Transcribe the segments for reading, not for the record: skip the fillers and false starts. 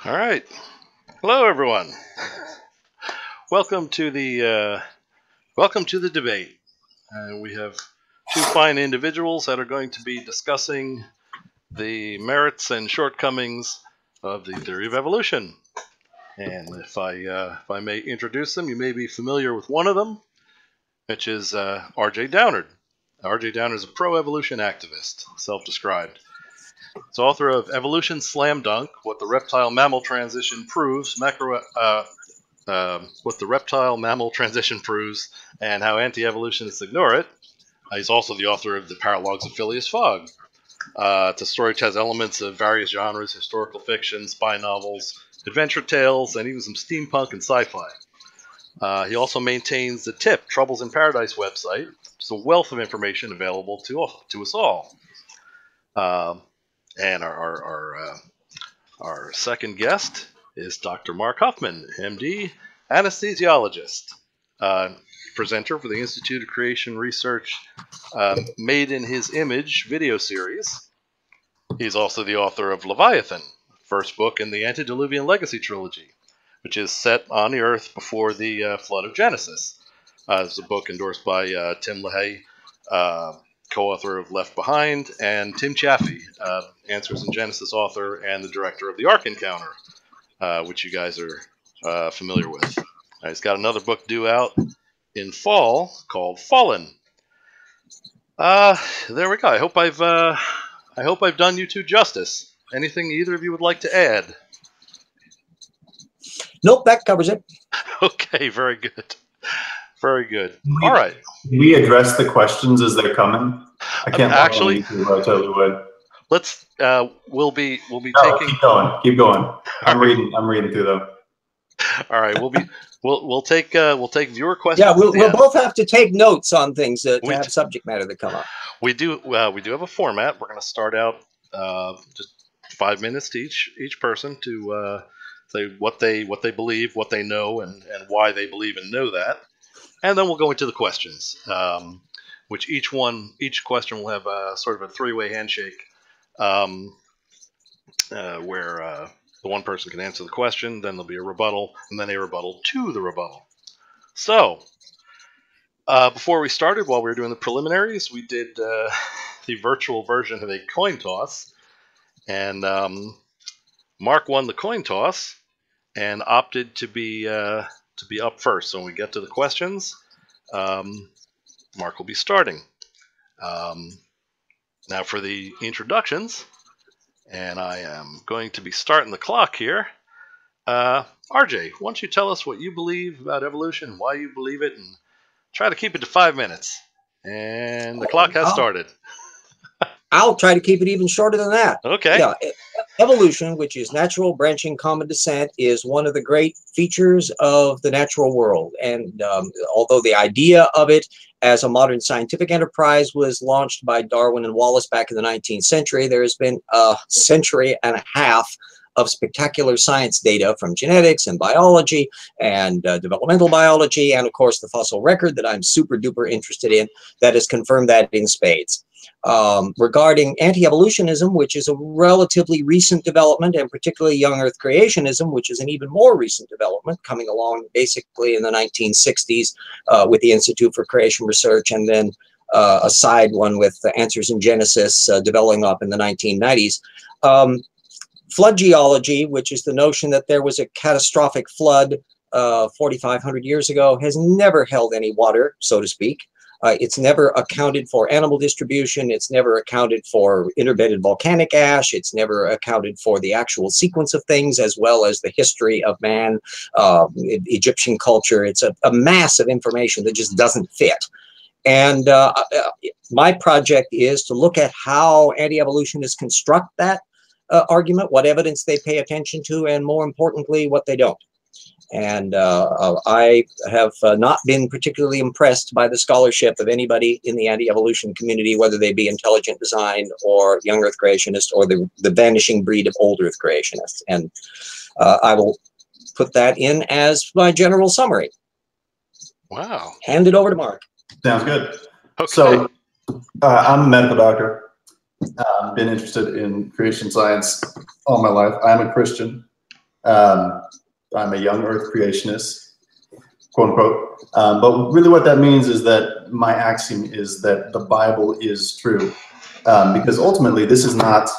All right. Hello, everyone. Welcome to the debate. We have two fine individuals that are going to be discussing the merits and shortcomings of the theory of evolution. And if I may introduce them, you may be familiar with one of them, which is R.J. Downard. R.J. Downard is a pro-evolution activist, self-described. He's author of Evolution Slam Dunk: What the Reptile-Mammal Transition Proves, what the reptile-mammal transition proves, and how anti-evolutionists ignore it. He's also the author of the Paralogs of Phileas Fogg. It's a story which has elements of various genres: historical fiction, spy novels, adventure tales, and even some steampunk and sci-fi. He also maintains the TIP Troubles in Paradise website. It's a wealth of information available to us all. And our second guest is Dr. Mark Huffman-MD, anesthesiologist, presenter for the Institute of Creation Research Made in His Image video series. He's also the author of Leviathan, first book in the Antediluvian Legacy trilogy, which is set on the Earth before the flood of Genesis. It's a book endorsed by Tim LaHaye, co-author of Left Behind, and Tim Chaffey, Answers in Genesis author and the director of the Ark Encounter, which you guys are familiar with. He's got another book due out in fall called Fallen. There we go. I hope I've done you two justice. Anything either of you would like to add? Nope, that covers it. Okay, very good. Very good. All right. We address the questions as they're coming. I can't actually. I totally would. Let's. We'll be taking. Keep going. I'm reading through them. All right. We'll take viewer questions. Yeah, we'll both have to take notes on things to have subject matter that come up. We do have a format. We're going to start out just 5 minutes to each person to say what they believe, what they know, and why they believe and know that. And then we'll go into the questions, which each question will have sort of a three-way handshake, where the one person can answer the question, then there'll be a rebuttal, and then a rebuttal to the rebuttal. So, before we started, while we were doing the preliminaries, we did the virtual version of a coin toss, and Mark won the coin toss and opted to be up first. So when we get to the questions, Mark will be starting. Now for the introductions, and I am going to be starting the clock here. RJ, why don't you tell us what you believe about evolution, why you believe it, and try to keep it to 5 minutes. And the clock has started. I'll try to keep it even shorter than that. Okay. Yeah, evolution, which is natural branching common descent, is one of the great features of the natural world. And although the idea of it as a modern scientific enterprise was launched by Darwin and Wallace back in the 19th century, there has been a century and a half of spectacular science data from genetics and biology and developmental biology, and of course the fossil record that I'm super duper interested in, that has confirmed that in spades. Regarding anti-evolutionism, which is a relatively recent development, and particularly young Earth creationism, which is an even more recent development, coming along basically in the 1960s with the Institute for Creation Research, and then a side one with Answers in Genesis developing up in the 1990s. Flood geology, which is the notion that there was a catastrophic flood 4,500 years ago, has never held any water, so to speak. It's never accounted for animal distribution. It's never accounted for interbedded volcanic ash. It's never accounted for the actual sequence of things, as well as the history of man, Egyptian culture. It's a mass of information that just doesn't fit. And my project is to look at how anti-evolutionists construct that argument, what evidence they pay attention to, and more importantly, what they don't. And I have not been particularly impressed by the scholarship of anybody in the anti-evolution community, whether they be intelligent design or young Earth creationists or the vanishing breed of old Earth creationists. And I will put that in as my general summary. Wow. Hand it over to Mark. Sounds good. Okay. So I'm a medical doctor. Been interested in creation science all my life. I'm a Christian. I'm a young Earth creationist, quote unquote. But really what that means is that my axiom is that the Bible is true. Because ultimately this is not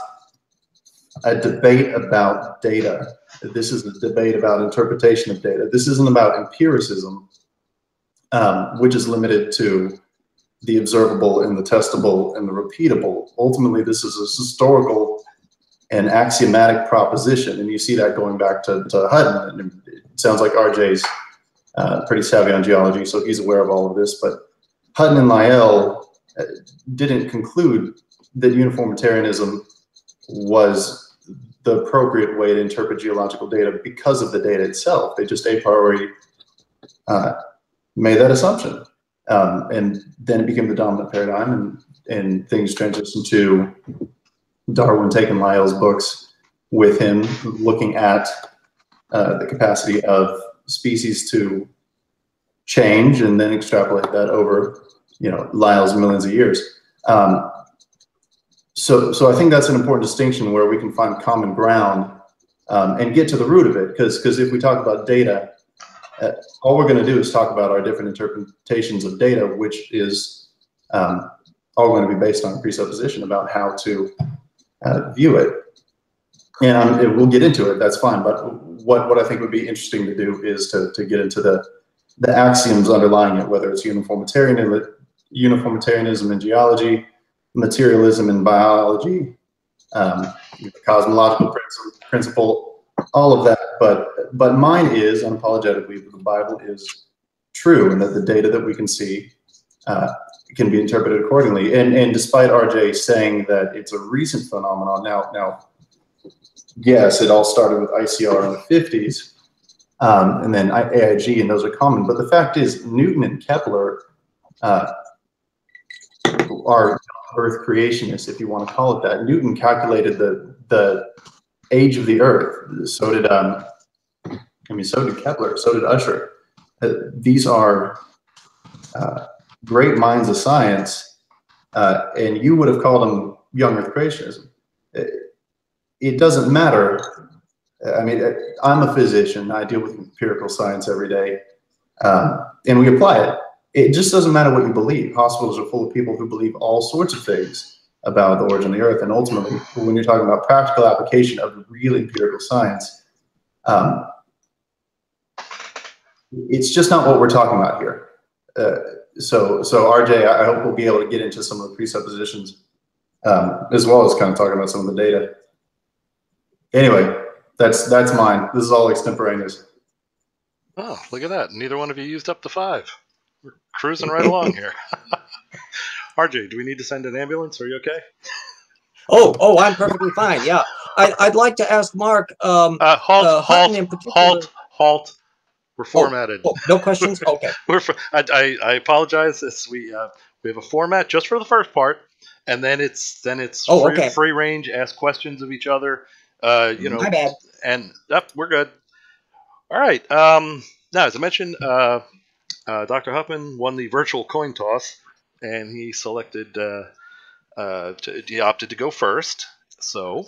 a debate about data. This is a debate about interpretation of data. This isn't about empiricism, which is limited to the observable and the testable and the repeatable. Ultimately, this is a historical and axiomatic proposition, and you see that going back to Hutton. And it sounds like RJ's pretty savvy on geology, so he's aware of all of this, but Hutton and Lyell didn't conclude that uniformitarianism was the appropriate way to interpret geological data because of the data itself. They just a priori made that assumption. And then it became the dominant paradigm, and things transitioned to Darwin taking Lyell's books with him, looking at the capacity of species to change, and then extrapolate that over, Lyell's millions of years. So I think that's an important distinction where we can find common ground and get to the root of it. Because if we talk about data, all we're going to do is talk about our different interpretations of data, which is all going to be based on presupposition about how to view it. And we'll get into it, that's fine. But what I think would be interesting to do is to get into the axioms underlying it, whether it's uniformitarianism in geology, materialism in biology, cosmological principle, all of that. But mine is unapologetically that the Bible is true, and that the data that we can see can be interpreted accordingly. And despite RJ saying that it's a recent phenomenon, now yes, it all started with ICR in the 50s, and then AIG, and those are common. But the fact is, Newton and Kepler are Earth creationists, if you want to call it that. Newton calculated the age of the Earth. So did so did Kepler. So did Usher. These are great minds of science, and you would have called them young Earth creationism. It doesn't matter. I mean, I'm a physician. I deal with empirical science every day, and we apply it. It just doesn't matter what you believe. Hospitals are full of people who believe all sorts of things about the origin of the Earth. And ultimately, when you're talking about practical application of real empirical science, it's just not what we're talking about here. So RJ, I hope we'll be able to get into some of the presuppositions, as well as kind of talking about some of the data. Anyway, that's mine. This is all extemporaneous. Oh, look at that. Neither one of you used up the 5. We're cruising right along here. RJ, do we need to send an ambulance? Are you okay? Oh, I'm perfectly fine. Yeah, I'd like to ask Mark. Halt. We're formatted. No questions. Okay. I apologize. We have a format just for the first part, and then it's free range. Ask questions of each other. My bad. And we're good. All right. Now, as I mentioned, Dr. Huffman won the virtual coin toss, and he selected. He opted to go first. So,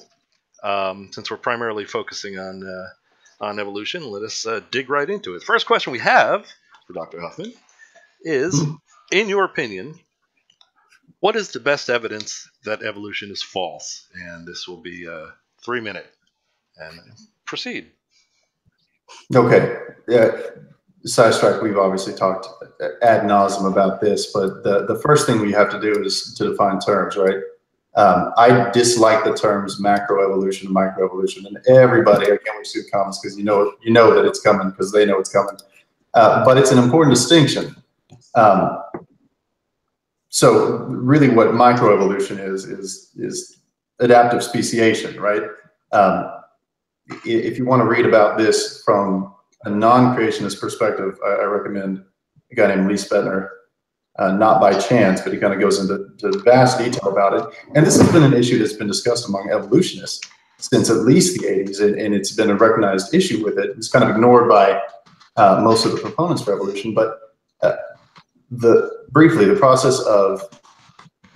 since we're primarily focusing on evolution, let us dig right into it. First question we have for Dr. Huffman is, in your opinion, what is the best evidence that evolution is false? And this will be 3 minutes. And proceed. Okay. Sidetrack, we've obviously talked ad nauseum about this, but the first thing we have to do is to define terms, right? I dislike the terms macroevolution and microevolution, and everybody, I can't wait to see the comments because you know that it's coming because they know it's coming. But it's an important distinction. So really what microevolution is adaptive speciation, right? If you want to read about this from a non-creationist perspective, I recommend a guy named Lee Spetner, Not by Chance, but he kind of goes into vast detail about it. And this has been an issue that's been discussed among evolutionists since at least the 80s, and it's been a recognized issue with it. It's kind of ignored by most of the proponents for evolution, but briefly, the process of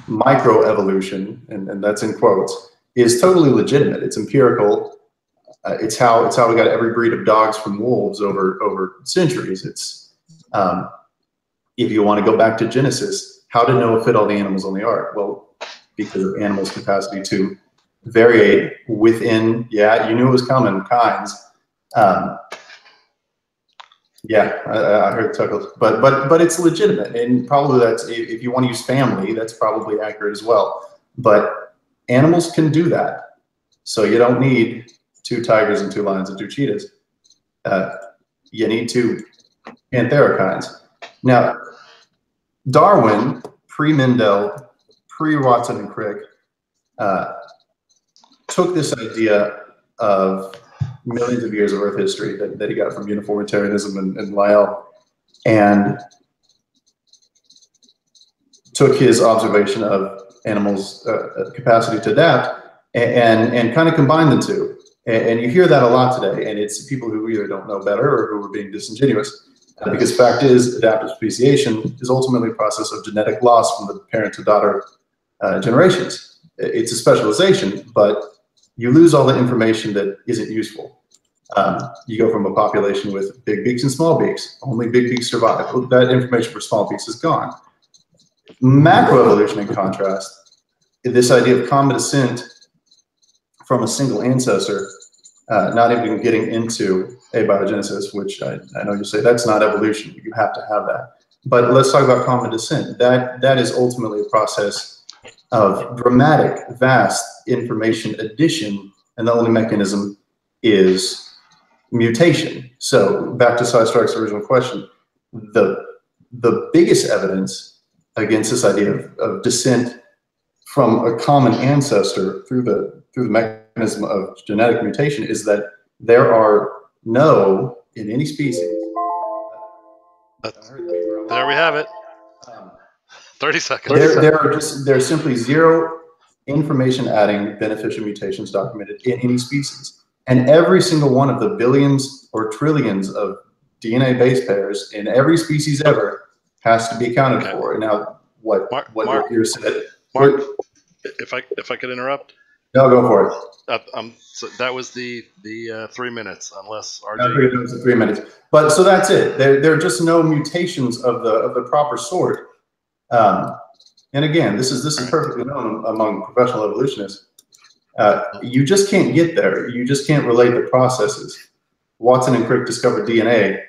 microevolution, and that's in quotes, is totally legitimate. It's empirical. It's how we got every breed of dogs from wolves over centuries. It's if you want to go back to Genesis, how did Noah fit all the animals on the ark? Well, because of animals' capacity to variate within, yeah, you knew it was coming, kinds. Yeah, I heard the chuckles, but it's legitimate, and probably that's, if you want to use family, that's probably accurate as well. But animals can do that, so you don't need 2 tigers and 2 lions and 2 cheetahs. You need 2 Panthera kinds. Now, Darwin, pre-Mendel, pre-Watson and Crick, took this idea of millions of years of Earth history that he got from uniformitarianism and Lyell, and took his observation of animals' capacity to adapt and kind of combined the two. And you hear that a lot today, and it's people who either don't know better or who are being disingenuous. Because fact is, adaptive speciation is ultimately a process of genetic loss from the parent to daughter generations. It's a specialization, but you lose all the information that isn't useful. You go from a population with big beaks and small beaks. Only big beaks survive. That information for small beaks is gone. Macroevolution, in contrast, this idea of common descent from a single ancestor, not even getting into abiogenesis, which I know you say that's not evolution. You have to have that. But let's talk about common descent. That is ultimately a process of dramatic, vast information addition, and the only mechanism is mutation. So back to Sidestrike's original question, the biggest evidence against this idea of descent from a common ancestor through the mechanism of genetic mutation is that there are no, in any species. There we have it. 30 seconds. There's simply 0 information adding beneficial mutations documented in any species. And every single one of the billions or trillions of DNA base pairs in every species ever has to be accounted for. Now, what Mark here said. Mark, if I could interrupt. No, go for it. So that was the 3 minutes, unless RJ. It was 3 minutes. But so that's it. There are just no mutations of the proper sort. And again, this is perfectly known among professional evolutionists. You just can't get there. You just can't relate the processes. Watson and Crick discovered DNA.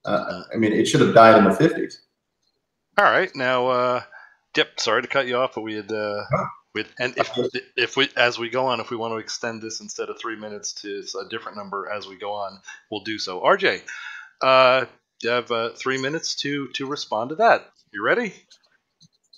I mean, it should have died in the 50s. All right, now, yep. Sorry to cut you off, but we had. And if we, as we go on, if we want to extend this instead of 3 minutes to a different number as we go on, we'll do so. RJ, you have 3 minutes to respond to that. You ready?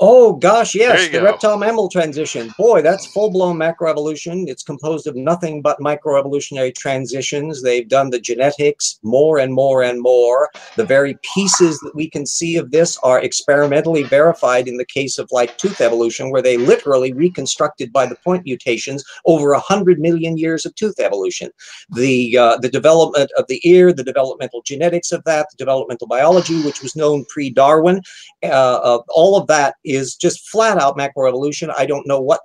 Oh, gosh, yes, the reptile-mammal transition. Boy, that's full-blown macroevolution. It's composed of nothing but microevolutionary transitions. They've done the genetics more and more and more. The very pieces that we can see of this are experimentally verified in the case of, like, tooth evolution, where they literally reconstructed by the point mutations over 100 million years of tooth evolution. The development of the ear, the developmental genetics of that, the developmental biology, which was known pre-Darwin, all of that is just flat out macroevolution. I don't know what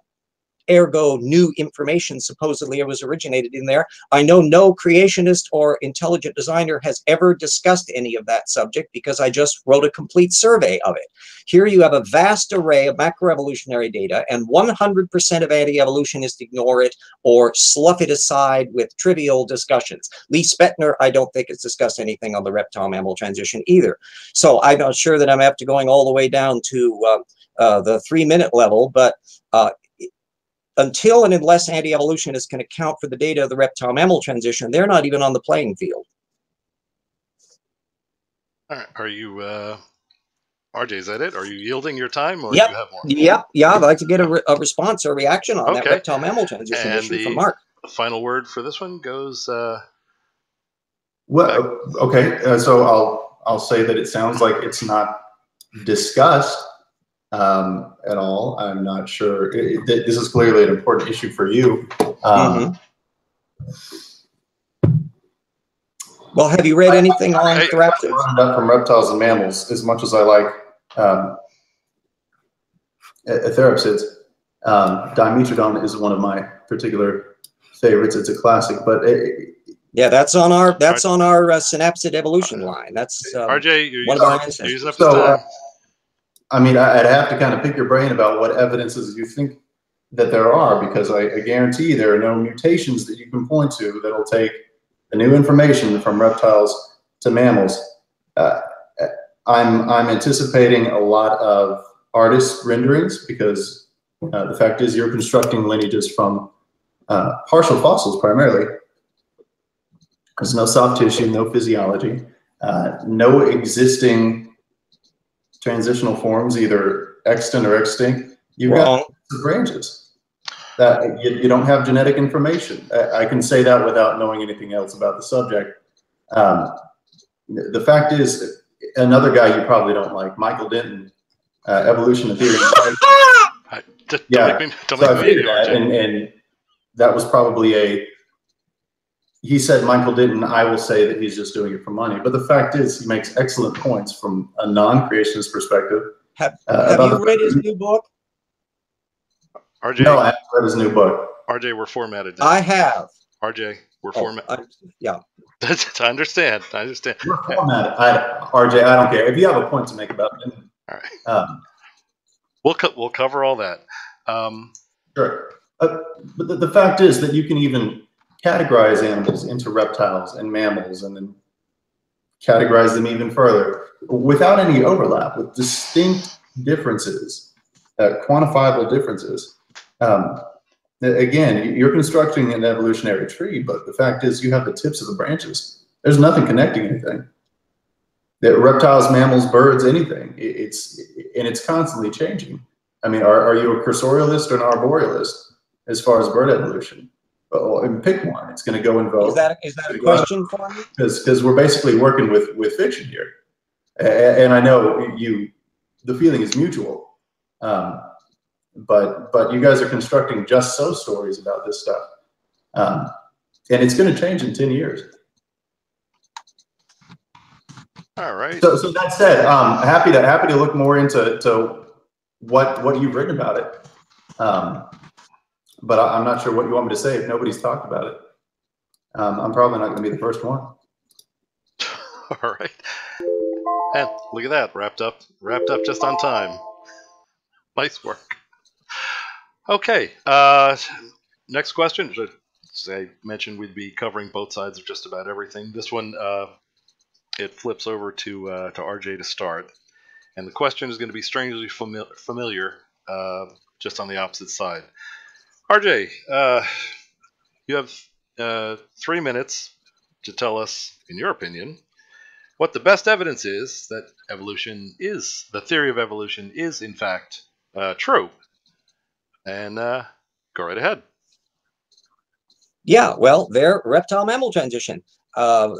ergo new information supposedly was originated in there. I know no creationist or intelligent designer has ever discussed any of that subject because I just wrote a complete survey of it. Here you have a vast array of macroevolutionary data, and 100% of anti-evolutionists ignore it or slough it aside with trivial discussions. Lee Spettner, I don't think, has discussed anything on the reptile-mammal transition either. So I'm not sure that I'm after going all the way down to the 3-minute level, but until and unless anti-evolutionists can account for the data of the reptile-mammal transition, they're not even on the playing field. All right. Are you, RJ, is that it? Are you yielding your time, or Yep. do you have more? Yeah, I'd like to get a response or reaction on that reptile-mammal transition issue from Mark. The final word for this one goes... well, okay, so I'll say that it sounds like it's not discussed at all. I'm not sure. This is clearly an important issue for you. Well, have you read anything on theraptics? From reptiles and mammals, as much as I like therapsids, dimetrodon is one of my particular favorites. It's a classic, but yeah, that's on our synapsid evolution line. That's RJ, you're one of our ancestors. using up his time. I mean, I'd have to kind of pick your brain about what evidences you think that there are, because I guarantee there are no mutations that you can point to that'll take the new information from reptiles to mammals. I'm anticipating a lot of artist renderings, because the fact is you're constructing lineages from partial fossils primarily. There's no soft tissue, no physiology, no existing transitional forms, either extant or extinct. You've got branches that you don't have genetic information. I can say that without knowing anything else about the subject. The fact is, another guy you probably don't like, Michael Denton, Evolution of Theory. Don't make me and that was probably he said, Michael Denton, I will say that he's just doing it for money. But the fact is, he makes excellent points from a non-creationist perspective. Have you read his new book? RJ? No, I haven't read his new book. RJ, we're formatted now. I have. RJ, we're formatted. Yeah. I understand. We're formatted. RJ, I don't care. If you have a point to make about it. All right. We'll cover all that. Sure. But the fact is that you can even categorize animals into reptiles and mammals, and then categorize them even further without any overlap, with distinct differences, quantifiable differences. Again, you're constructing an evolutionary tree, but the fact is you have the tips of the branches. There's nothing connecting anything. Reptiles, mammals, birds, anything. It's constantly changing. I mean, are you a cursorialist or an arborealist as far as bird evolution? And pick one. It's going to go in vogue. Is that a question for me? Because we're basically working with fiction here, and I know the feeling is mutual, but you guys are constructing just so stories about this stuff, and it's going to change in 10 years. All right. So that said, happy to look more into what you've written about it. But I'm not sure what you want me to say if nobody's talked about it. I'm probably not going to be the first one. All right. And look at that, wrapped up just on time. Nice work. Okay. Next question. As I mentioned, we'd be covering both sides of just about everything. This one, it flips over to RJ to start, and the question is going to be strangely familiar, just on the opposite side. RJ, you have 3 minutes to tell us, in your opinion, what the best evidence is that the theory of evolution is, in fact, true. And go right ahead. Yeah, well, reptile-mammal transition.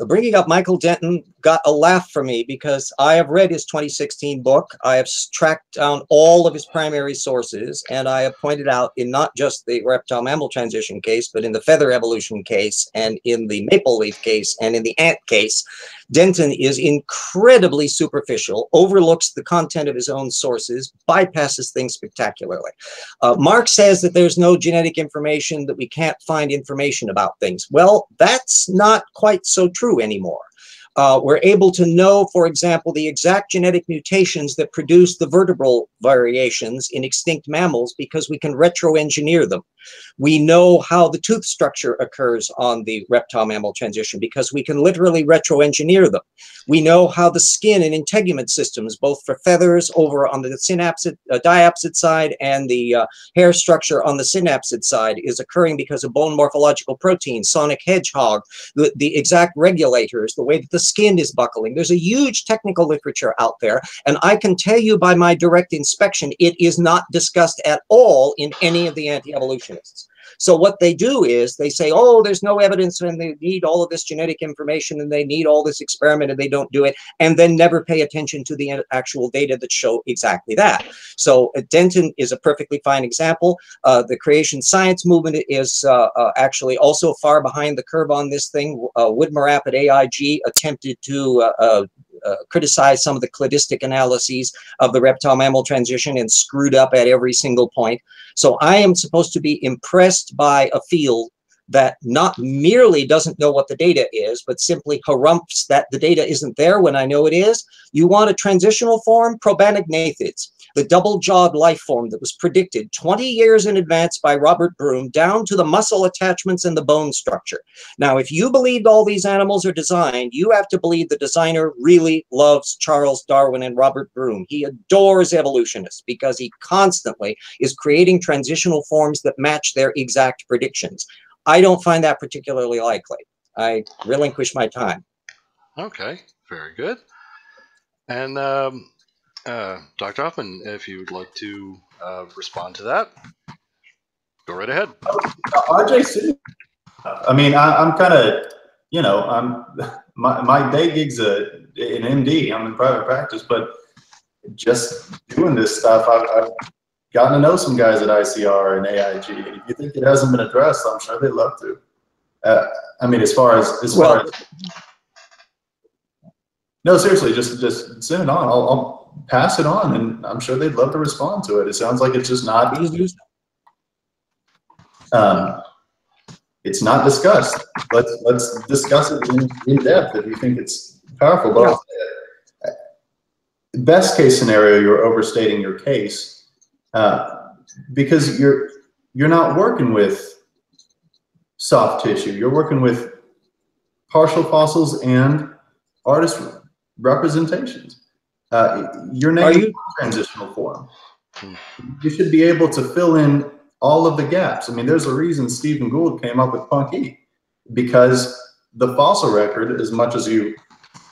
Bringing up Michael Denton got a laugh from me, because I have read his 2016 book. I have tracked down all of his primary sources, and I have pointed out, in not just the reptile-mammal transition case, but in the feather evolution case, and in the maple leaf case, and in the ant case, Denton is incredibly superficial, overlooks the content of his own sources, bypasses things spectacularly. Mark says that there's no genetic information, that we can't find information about things. Well, that's not quite so true anymore. We're able to know, for example, the exact genetic mutations that produce the vertebral variations in extinct mammals, because we can retro-engineer them. We know how the tooth structure occurs on the reptile-mammal transition, because we can literally retro-engineer them. We know how the skin and integument systems, both for feathers over on the diapsid side and the hair structure on the synapsid side, is occurring because of bone morphological proteins, sonic hedgehog, the exact regulators, the way that the skin is buckling. There's a huge technical literature out there, and I can tell you by my direct inspection, it is not discussed at all in any of the anti-evolutionists. So what they do is they say, oh, there's no evidence, and they need all of this genetic information, and they need all this experiment, and they don't do it, and then never pay attention to the actual data that show exactly that. So Denton is a perfectly fine example. The creation science movement is actually also far behind the curve on this thing. Woodmarap at AIG attempted to criticize some of the cladistic analyses of the reptile-mammal transition and screwed up at every single point. So I am supposed to be impressed by a field that not merely doesn't know what the data is, but simply harumphs that the data isn't there when I know it is. You want a transitional form? Probanognaathids, the double-jawed life form that was predicted 20 years in advance by Robert Broom, down to the muscle attachments and the bone structure. Now, if you believed all these animals are designed, you have to believe the designer really loves Charles Darwin and Robert Broom. He adores evolutionists because he constantly is creating transitional forms that match their exact predictions. I don't find that particularly likely. I relinquish my time. Okay, very good. And Dr. Huffman, if you would like to respond to that, go right ahead. RJ, I mean, I'm kind of, you know, my day gig's an MD. I'm in private practice, but just doing this stuff, I've gotten to know some guys at ICR and AIG. And if you think it hasn't been addressed, I'm sure they'd love to. I mean, as far as no, seriously, just send it on. I'll pass it on, and I'm sure they'd love to respond to it. It sounds like it's just not. It's not discussed. Let's discuss it in depth if you think it's powerful. But yeah. Best case scenario, you're overstating your case because you're not working with soft tissue. You're working with partial fossils and artist representations. Your name is transitional form. You should be able to fill in all of the gaps. I mean, there's a reason Stephen Gould came up with Punky, because the fossil record, as much as you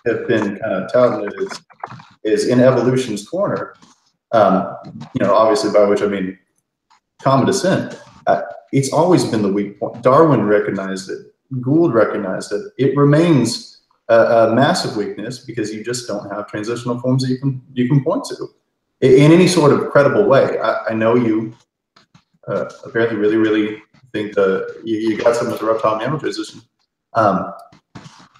have been kind of touting it, is in evolution's corner. You know, obviously by which I mean common descent. It's always been the weak point. Darwin recognized it. Gould recognized it. It remains a massive weakness because you just don't have transitional forms that you can point to in any sort of credible way. I know you apparently really think you got some with the reptile-mammal transition.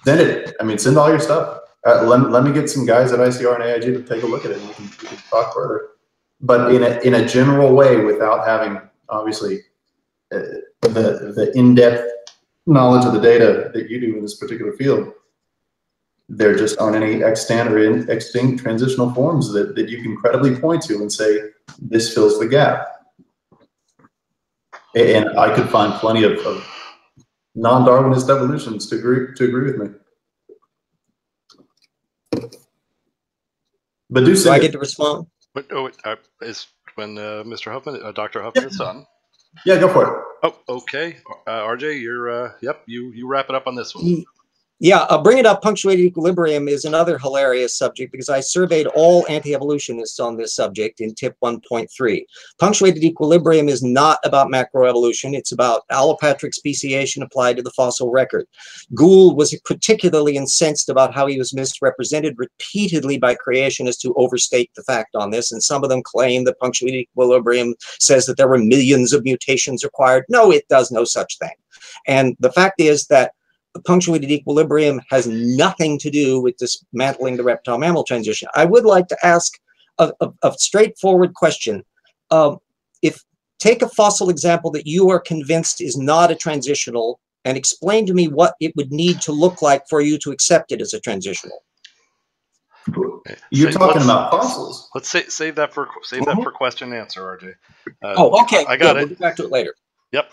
Send it. I mean, send all your stuff. Let me get some guys at ICR and AIG to take a look at it, and we can talk further. But in a general way, without having obviously the in-depth knowledge of the data that you do in this particular field, there just aren't any extant or extinct transitional forms that you can credibly point to and say this fills the gap. And I could find plenty of non-Darwinist evolutionists to agree with me. But do I get to respond? But, is when Mr. Huffman, Dr. Huffman is done. Yeah, go for it. Oh, okay. RJ, you're yep. You wrap it up on this one. Yeah, bring it up. Punctuated equilibrium is another hilarious subject because I surveyed all anti-evolutionists on this subject in tip 1.3. Punctuated equilibrium is not about macroevolution. It's about allopatric speciation applied to the fossil record. Gould was particularly incensed about how he was misrepresented repeatedly by creationists who overstate the fact on this, and some of them claim that punctuated equilibrium says that there were millions of mutations required. No, it does no such thing. And the fact is that the punctuated equilibrium has nothing to do with dismantling the reptile-mammal transition. I would like to ask a straightforward question. Take a fossil example that you are convinced is not a transitional and explain to me what it would need to look like for you to accept it as a transitional. You're talking about fossils. Let's save that for question and answer, RJ. Oh, okay. I got it. We'll get back to it later. Yep.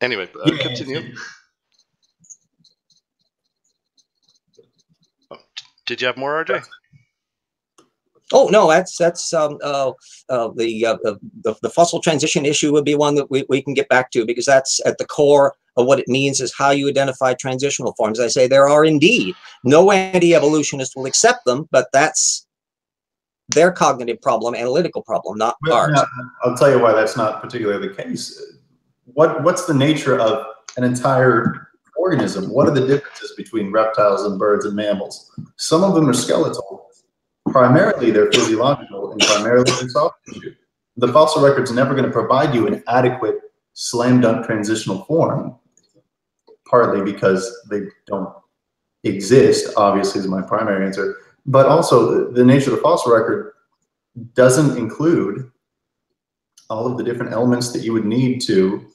Anyway, continue. Did you have more, RJ? Oh no, that's the fossil transition issue would be one that we can get back to, because that's at the core of what it means is how you identify transitional forms. I say there are indeed. No anti-evolutionist will accept them, but that's their cognitive problem, analytical problem, not ours. Now, I'll tell you why that's not particularly the case. What's the nature of an entire organism? What are the differences between reptiles and birds and mammals? Some of them are skeletal. Primarily, they're physiological, and primarily they're soft tissue. The fossil record's never going to provide you an adequate slam dunk transitional form, partly because they don't exist, obviously, is my primary answer. But also, the nature of the fossil record doesn't include all of the different elements that you would need to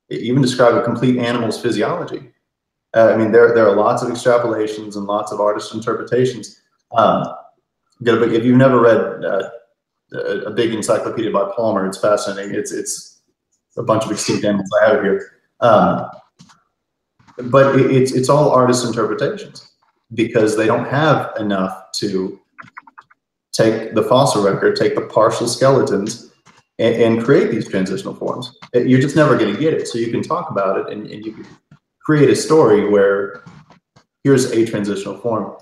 even describe a complete animal's physiology. I mean, there are lots of extrapolations and lots of artist interpretations. If you've never read a big encyclopedia by Palmer, it's fascinating. It's a bunch of extinct animals I have here. But it's all artist interpretations because they don't have enough to take the fossil record, take the partial skeletons, and create these transitional forms. You're just never going to get it. So you can talk about it and you can create a story where here's a transitional form.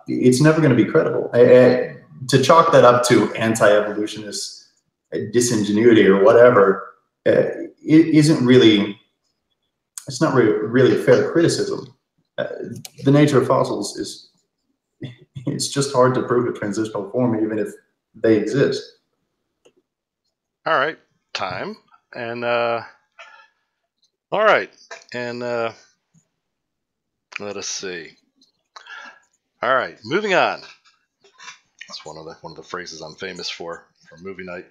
It's never going to be credible. To chalk that up to anti-evolutionist disingenuity or whatever, it isn't really, it's not really a fair criticism. The nature of fossils is, it's just hard to prove a transitional form even if they exist. All right, time. And, all right, and let us see. All right, moving on. That's one of the phrases I'm famous for movie night.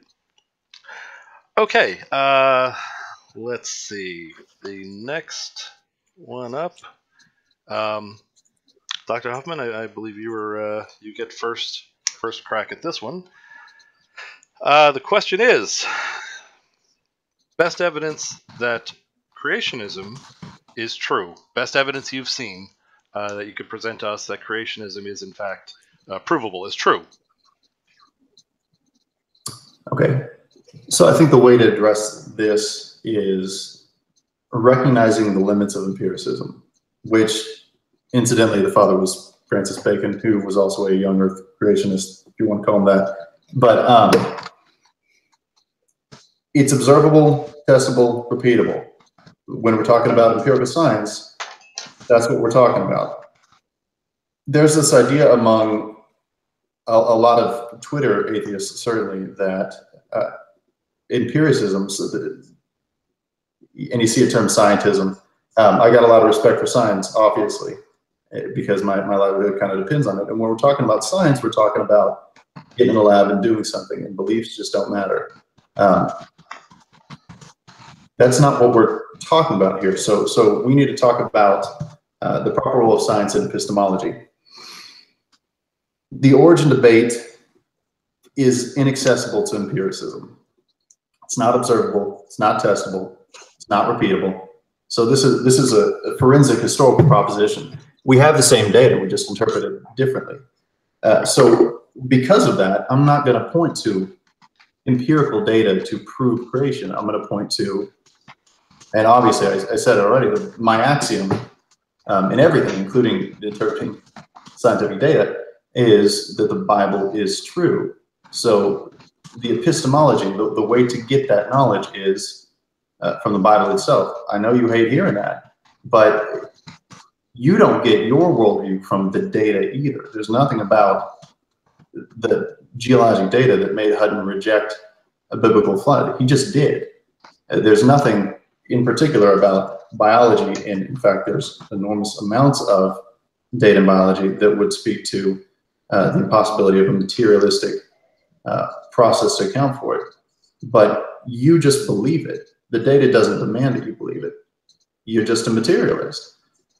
Okay, let's see. The next one up, Dr. Huffman. I believe you get first crack at this one. The question is: best evidence that creationism is true. Best evidence you've seen that you could present to us that creationism is in fact provable, is true. Okay, so I think the way to address this is recognizing the limits of empiricism, which incidentally the father was Francis Bacon, who was also a young earth creationist, if you want to call him that. But it's observable, testable, repeatable. When we're talking about empirical science, that's what we're talking about. There's this idea among a lot of Twitter atheists, certainly, that empiricism, and you see a term scientism. I got a lot of respect for science, obviously, because my livelihood kind of depends on it. And when we're talking about science, we're talking about getting in the lab and doing something, and beliefs just don't matter. That's not what we're talking about here. So we need to talk about the proper role of science in epistemology. The origin debate is inaccessible to empiricism. It's not observable. It's not testable. It's not repeatable. So this is a forensic historical proposition. We have the same data. We just interpret it differently. So because of that, I'm not going to point to empirical data to prove creation. I'm going to point to, and obviously I said it already, my axiom in everything, including interpreting scientific data, is that the Bible is true. So the epistemology, the way to get that knowledge is from the Bible itself. I know you hate hearing that, but you don't get your worldview from the data either. There's nothing about the geologic data that made Hutton reject a biblical flood. He just did. There's nothing in particular about biology, and in fact, there's enormous amounts of data in biology that would speak to the possibility of a materialistic process to account for it. But you just believe it. The data doesn't demand that you believe it. You're just a materialist.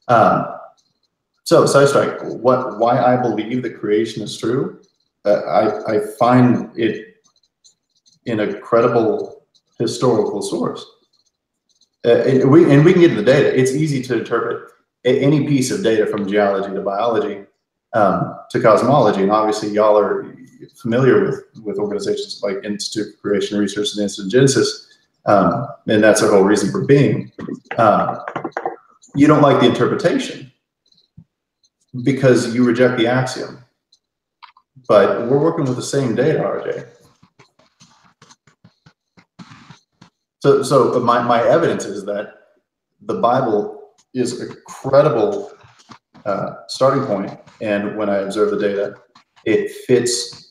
So sidestrike, why I believe that creation is true, I find it in a credible historical source. And we can get into the data. It's easy to interpret any piece of data from geology to biology to cosmology. And obviously y'all are familiar with organizations like Institute for Creation Research and Instant Genesis. And that's our whole reason for being. You don't like the interpretation because you reject the axiom. But we're working with the same data, RJ. So my evidence is that the Bible is a credible starting point, and when I observe the data, it fits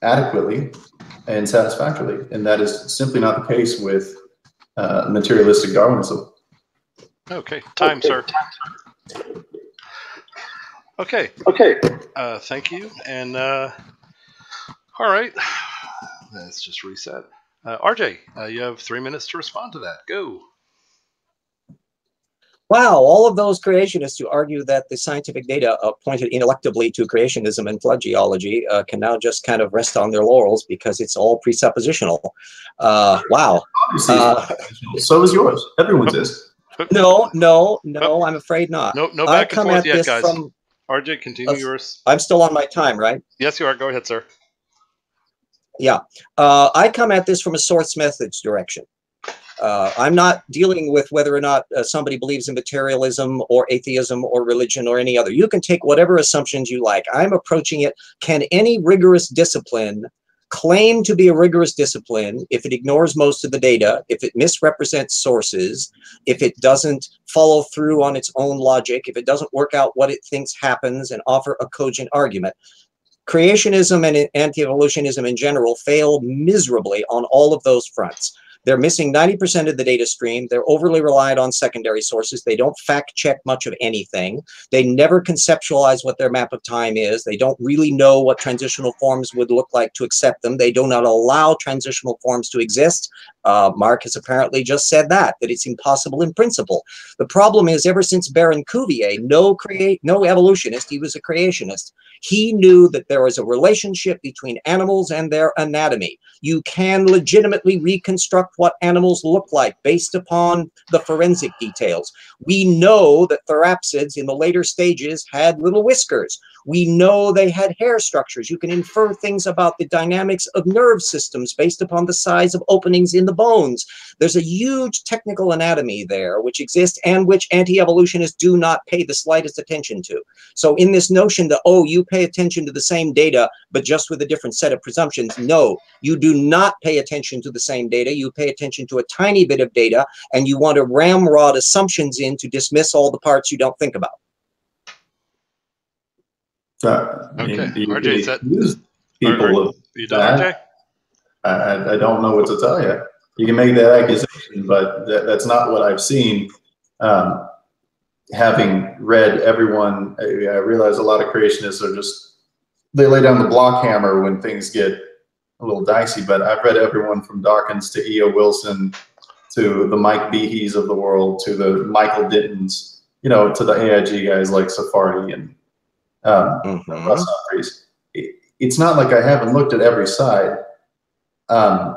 adequately and satisfactorily, and that is simply not the case with materialistic Darwinism. Okay, time, sir. Okay. Thank you, and all right, let's just reset. RJ, you have 3 minutes to respond to that. Go. Wow, all of those creationists who argue that the scientific data pointed ineluctably to creationism and flood geology can now just kind of rest on their laurels because it's all presuppositional. Wow. So is yours. Everyone's is. No, I'm afraid not. No back and forth yet, guys. RJ, continue yours. I'm still on my time, right? Yes, you are. Go ahead, sir. Yeah. I come at this from a source methods direction. I'm not dealing with whether or not somebody believes in materialism or atheism or religion or any other. You can take whatever assumptions you like. I'm approaching it. Can any rigorous discipline claim to be a rigorous discipline if it ignores most of the data, if it misrepresents sources, if it doesn't follow through on its own logic, if it doesn't work out what it thinks happens and offer a cogent argument? Creationism and anti-evolutionism in general fail miserably on all of those fronts. They're missing 90% of the data stream. They're overly reliant on secondary sources. They don't fact check much of anything. They never conceptualize what their map of time is. They don't really know what transitional forms would look like to accept them. They do not allow transitional forms to exist. Mark has apparently just said that it's impossible in principle. The problem is, ever since Baron Cuvier, no evolutionist, he was a creationist, he knew that there is a relationship between animals and their anatomy. You can legitimately reconstruct what animals look like based upon the forensic details. We know that therapsids in the later stages had little whiskers. We know they had hair structures. You can infer things about the dynamics of nerve systems based upon the size of openings in the bones. There's a huge technical anatomy there which exists and which anti-evolutionists do not pay the slightest attention to. So in this notion that, oh, you pay attention to the same data, but just with a different set of presumptions, no, you do not pay attention to the same data. You pay attention to a tiny bit of data, and you want to ramrod assumptions in to dismiss all the parts you don't think about. Okay, RJ, is that people? You done, RJ? I don't know what to tell you. You can make that accusation, but that's not what I've seen. Having read everyone, I realize a lot of creationists are just, they lay down the block hammer when things get a little dicey, but I've read everyone from Dawkins to E.O. Wilson to the Mike Beheys of the world to the Michael Dittons, you know, to the AIG guys like Safari and Russ Humphreys. It's not like I haven't looked at every side. And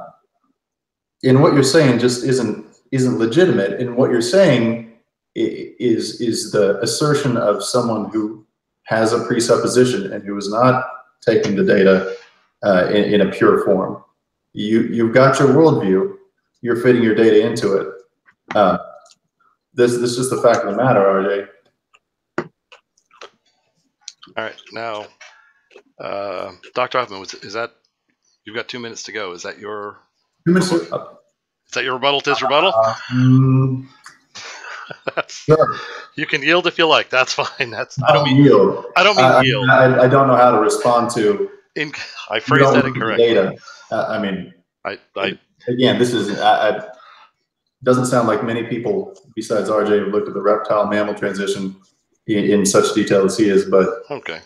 what you're saying just isn't legitimate. And what you're saying is the assertion of someone who has a presupposition and who is not taking the data in a pure form. You've got your worldview. You're fitting your data into it. This is just the fact of the matter, RJ. All right, now, Dr. Huffman, is that, you've got 2 minutes to go. Is that your 2 minutes? Is that your rebuttal to his rebuttal? Sure. You can yield if you like. That's fine. I don't mean yield. I don't mean yield. I don't know how to respond to. I phrased that incorrectly. Data. Again, this is. Doesn't sound like many people besides RJ have looked at the reptile-mammal transition in such detail as he is. But okay.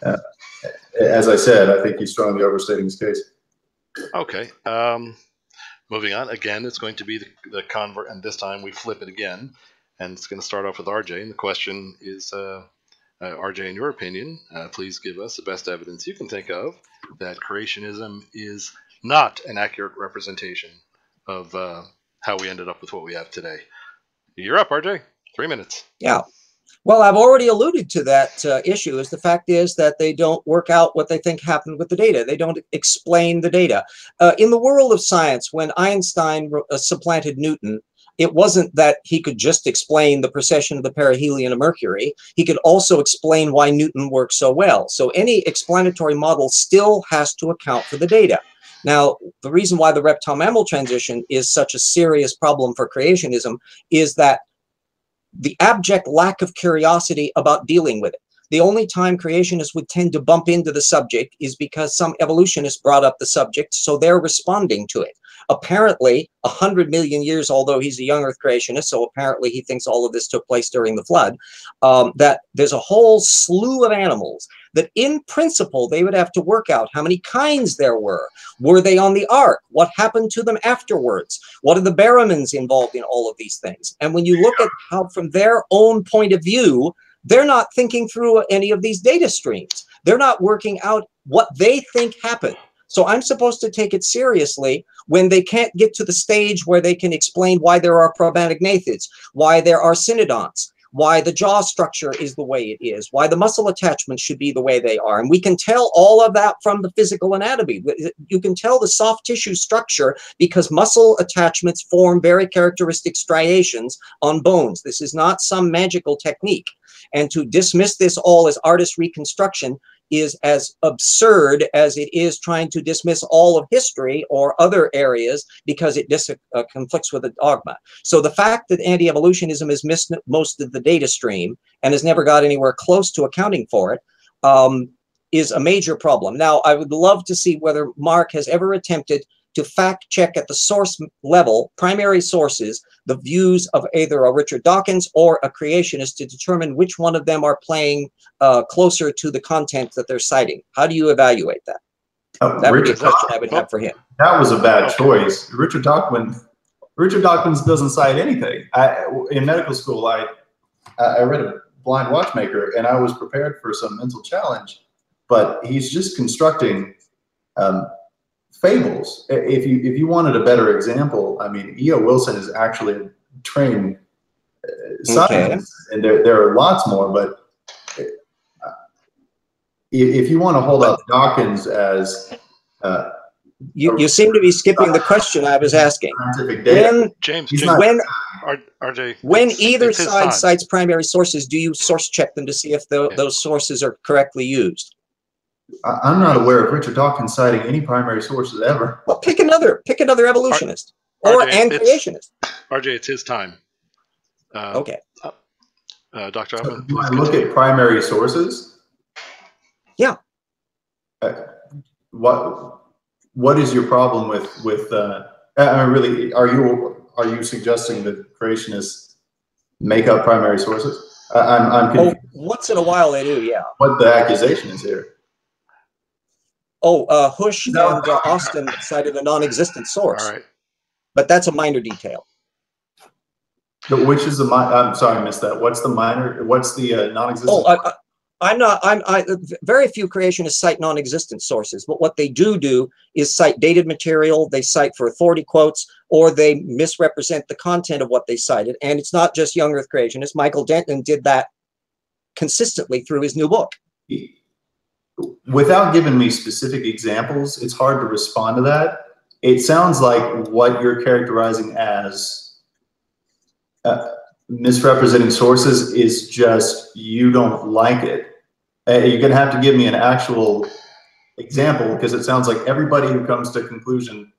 As I said, I think he's strongly overstating his case. Okay. Moving on. Again, it's going to be the convert, and this time we flip it again. And it's going to start off with RJ. And the question is, RJ, in your opinion, please give us the best evidence you can think of that creationism is not an accurate representation of how we ended up with what we have today. You're up, RJ. 3 minutes. Yeah. Well, I've already alluded to that issue. The fact is that they don't work out what they think happened with the data. They don't explain the data. In the world of science, when Einstein supplanted Newton, it wasn't that he could just explain the precession of the perihelion of Mercury. He could also explain why Newton works so well. So any explanatory model still has to account for the data. Now, the reason why the reptile-mammal transition is such a serious problem for creationism is that the abject lack of curiosity about dealing with it. The only time creationists would tend to bump into the subject is because some evolutionist brought up the subject, so they're responding to it. Apparently, 100 million years, although he's a young Earth creationist, so apparently he thinks all of this took place during the flood, that there's a whole slew of animals that in principle they would have to work out how many kinds there were. Were they on the Ark? What happened to them afterwards? What are the Barrowmans involved in all of these things? And when you look at how from their own point of view, they're not thinking through any of these data streams. They're not working out what they think happened. So I'm supposed to take it seriously when they can't get to the stage where they can explain why there are probanognaathids, why there are synodonts, why the jaw structure is the way it is, why the muscle attachments should be the way they are. And we can tell all of that from the physical anatomy. You can tell the soft tissue structure because muscle attachments form very characteristic striations on bones. This is not some magical technique. And to dismiss this all as artist reconstruction is as absurd as it is trying to dismiss all of history or other areas because it conflicts with a dogma. So the fact that anti-evolutionism has missed most of the data stream and has never got anywhere close to accounting for it is a major problem. Now, I would love to see whether Mark has ever attempted to fact check at the source level, primary sources, the views of either a Richard Dawkins or a creationist to determine which one of them are playing closer to the content that they're citing. How do you evaluate that? That would be a question I would have for him. That was a bad choice. Richard Dawkins doesn't cite anything. In medical school, I read a Blind Watchmaker, and I was prepared for some mental challenge, but he's just constructing fables. If you wanted a better example, I mean, E.O. Wilson is actually a trained scientist, and there are lots more. But if you want to hold up Dawkins as you seem to be skipping the question I was asking. When either side cites primary sources, do you source check them to see if those sources are correctly used? I'm not aware of Richard Dawkins citing any primary sources ever. Well, pick another evolutionist and creationist. RJ, it's his time. Okay. Dr. Huffman, do I look at primary sources? Yeah. What is your problem with? Really, are you suggesting that creationists make up primary sources? I'm confused. Once in a while they do, yeah. What the accusation is here? Hush and Austin cited a non-existent source. All right. But that's a minor detail. Which is the I'm sorry, I missed that. What's the minor? What's the non-existent? Very few creationists cite non-existent sources, but what they do is cite dated material, they cite for authority quotes, or they misrepresent the content of what they cited. And it's not just young Earth creationists. Michael Denton did that consistently through his new book. Without giving me specific examples, it's hard to respond to that. It sounds like what you're characterizing as misrepresenting sources is just you don't like it. You're going to have to give me an actual example because it sounds like everybody who comes to a conclusion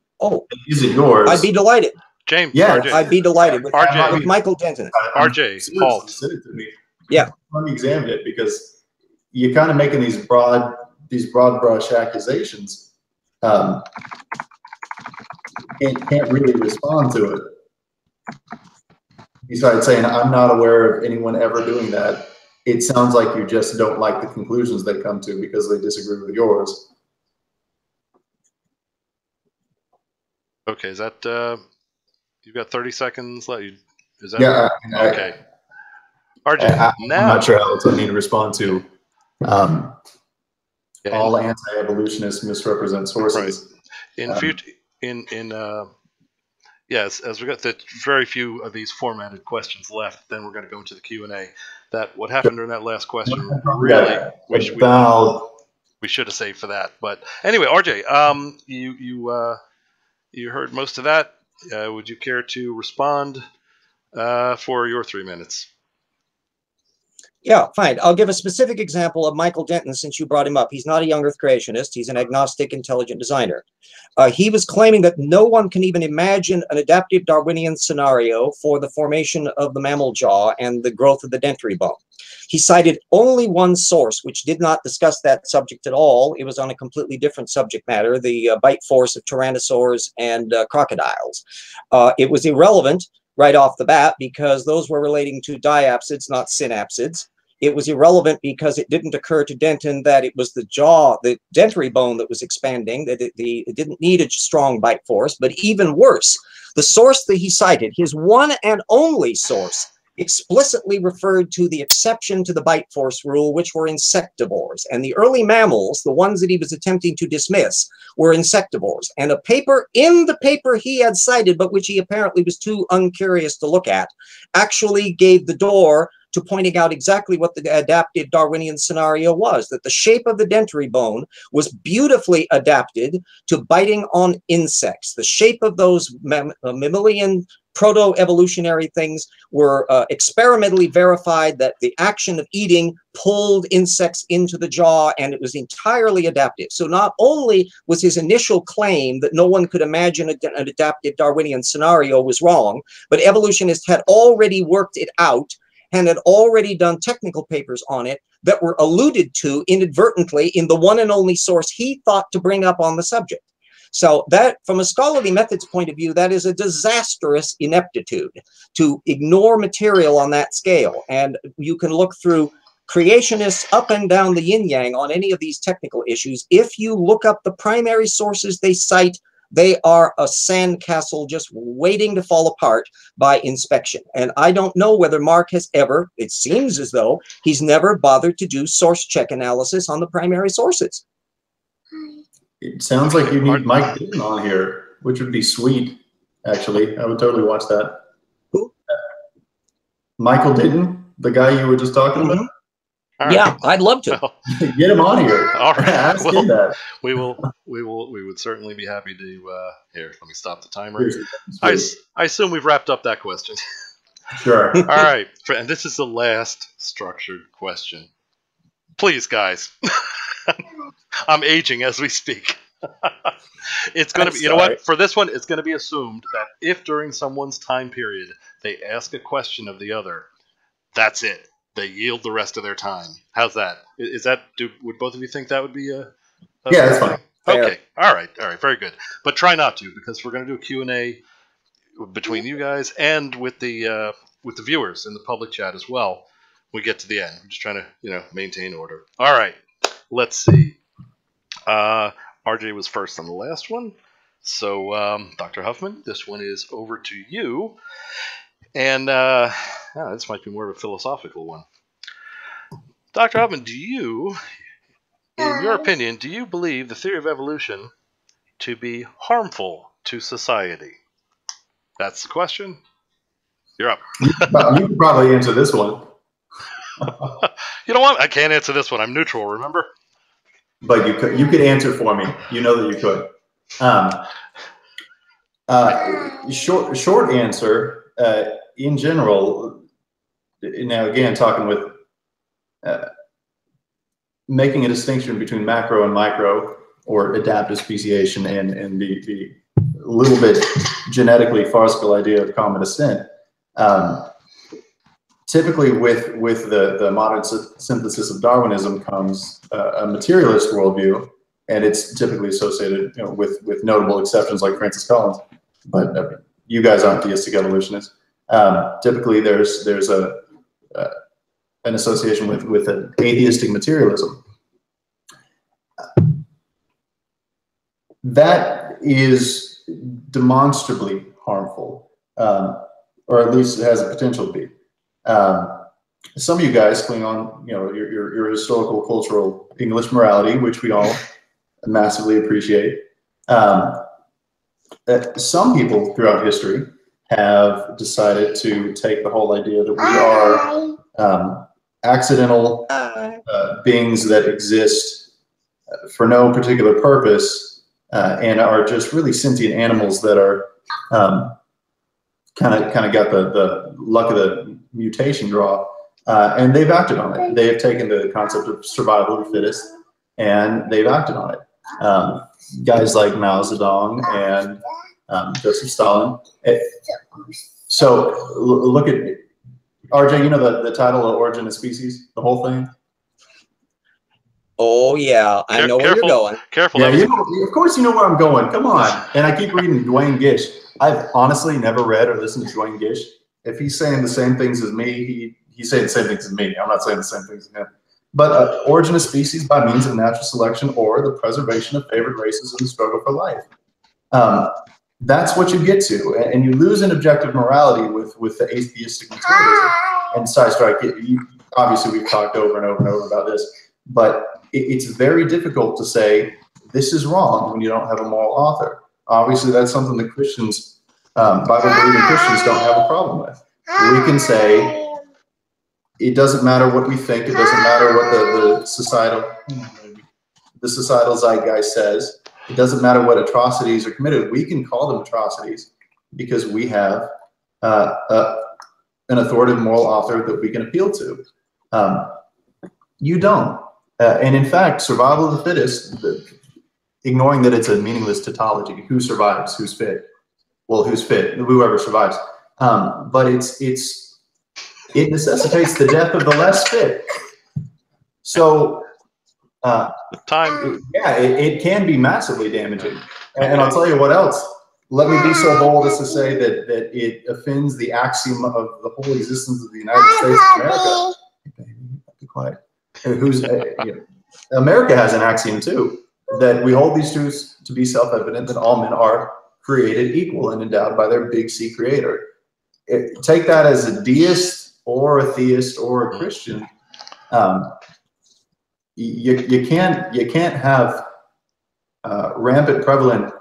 isn't yours. I'd be delighted. James, yeah, RJ. I'd be delighted with Michael Denton. RJ, halt. Send it to me. Yeah. Let me examine it because you're kind of making these broad brush accusations and can't really respond to it. You started saying, I'm not aware of anyone ever doing that. It sounds like you just don't like the conclusions they come to because they disagree with yours. Okay, is that, you've got 30 seconds left. Is that okay? RJ, I'm not sure how else I need to respond to. All anti-evolutionists misrepresent sources. Right. Yes, as we got the very few of these formatted questions left, then we're going to go into the Q&A. What happened during that last question, really, we should have saved for that. But anyway, RJ, you heard most of that. Would you care to respond for your 3 minutes? Yeah, fine. I'll give a specific example of Michael Denton since you brought him up. He's not a young Earth creationist. He's an agnostic, intelligent designer. He was claiming that no one can even imagine an adaptive Darwinian scenario for the formation of the mammal jaw and the growth of the dentary bone. He cited only one source, which did not discuss that subject at all. It was on a completely different subject matter, the bite force of tyrannosaurs and crocodiles. It was irrelevant right off the bat because those were relating to diapsids, not synapsids. It was irrelevant because it didn't occur to Denton that it was the jaw, the dentary bone that was expanding, that it didn't need a strong bite force. But even worse, the source that he cited, his one and only source, explicitly referred to the exception to the bite force rule, which were insectivores. And the early mammals, the ones that he was attempting to dismiss, were insectivores. And a paper in the paper he had cited, but which he apparently was too uncurious to look at, actually gave the door to pointing out exactly what the adaptive Darwinian scenario was, that the shape of the dentary bone was beautifully adapted to biting on insects. The shape of those mammalian proto-evolutionary things were experimentally verified that the action of eating pulled insects into the jaw, and it was entirely adaptive. So not only was his initial claim that no one could imagine an adaptive Darwinian scenario was wrong, but evolutionists had already worked it out and had already done technical papers on it that were alluded to inadvertently in the one and only source he thought to bring up on the subject. So that, from a scholarly methods point of view, that is a disastrous ineptitude to ignore material on that scale. And you can look through creationists up and down the yin-yang on any of these technical issues. If you look up the primary sources they cite, they are a sandcastle just waiting to fall apart by inspection. And I don't know whether Mark has ever, it seems as though he's never bothered to do source check analysis on the primary sources. It sounds like you need Mike Dillon on here, which would be sweet, actually. I would totally watch that. Who? Michael Dillon, the guy you were just talking about? Yeah, I'd love to. Get him on here. All right. Ask him that. We would certainly be happy to. Here, let me stop the timer. I assume we've wrapped up that question. Sure. All right, and this is the last structured question. Please, guys. I'm aging as we speak. It's going to be, you know what? For this one, it's going to be assumed that if during someone's time period they ask a question of the other, that's it. They yield the rest of their time. How's that? Is that? Would both of you think that would be a yeah, that's fine. Okay. All right. Very good. But try not to, because we're going to do a Q&A between you guys and with the viewers in the public chat as well. We get to the end. I'm just trying to maintain order. All right. Let's see. RJ was first on the last one. So, Dr. Huffman, this one is over to you. And this might be more of a philosophical one. Dr. Huffman, in your opinion, do you believe the theory of evolution to be harmful to society? That's the question. You're up. You can probably answer this one. You know what? I can't answer this one. I'm neutral, remember? But you could answer for me. You know that you could. Short answer. In general, now again, talking with making a distinction between macro and micro, or adaptive speciation, and the little bit genetically farcical idea of common descent. Typically, with the modern synthesis of Darwinism comes a materialist worldview, and it's typically associated with notable exceptions like Francis Collins. But you guys aren't theistic evolutionists. Typically, there's an association with an atheistic materialism. That is demonstrably harmful, or at least it has the potential to be. Some of you guys cling on, your historical, cultural English morality, which we all massively appreciate. Some people throughout history have decided to take the whole idea that we are accidental beings that exist for no particular purpose, and are just really sentient animals that are kind of got the luck of the mutation draw, And they've acted on it. They have taken the concept of survival of the fittest and they've acted on it. Guys like Mao Zedong and Joseph Stalin. So look at RJ, you know the title of Origin of Species, the whole thing? Oh, yeah. I know where you're going. Careful. Yeah, of course you know where I'm going. Come on. And I keep reading Dwayne Gish. I've honestly never read or listened to Dwayne Gish. If he's saying the same things as me, he's saying the same things as me. I'm not saying the same things as him. But origin of species by means of natural selection or the preservation of favored races in the struggle for life. That's what you get to. And you lose an objective morality with the atheistic materialism. And Strike, obviously we've talked over and over and over about this, but it's very difficult to say this is wrong when you don't have a moral author. Obviously, that's something that Christians, Bible-believing Christians, don't have a problem with. We can say it doesn't matter what we think. It doesn't matter what the societal zeitgeist says. It doesn't matter what atrocities are committed. We can call them atrocities because we have an authoritative moral author that we can appeal to. You don't. And in fact, survival of the fittest, ignoring that it's a meaningless tautology, who survives, who's fit? Well, who's fit? Whoever survives. But it necessitates the death of the less fit. So, time. Yeah, it can be massively damaging. And I'll tell you what else. Let me be so bold as to say that it offends the axiom of the whole existence of the United States of America. Be quiet. America has an axiom too, that we hold these truths to be self-evident that all men are created equal and endowed by their big C creator. Take that as a deist or a theist or a Christian. You can't have rampant prevalent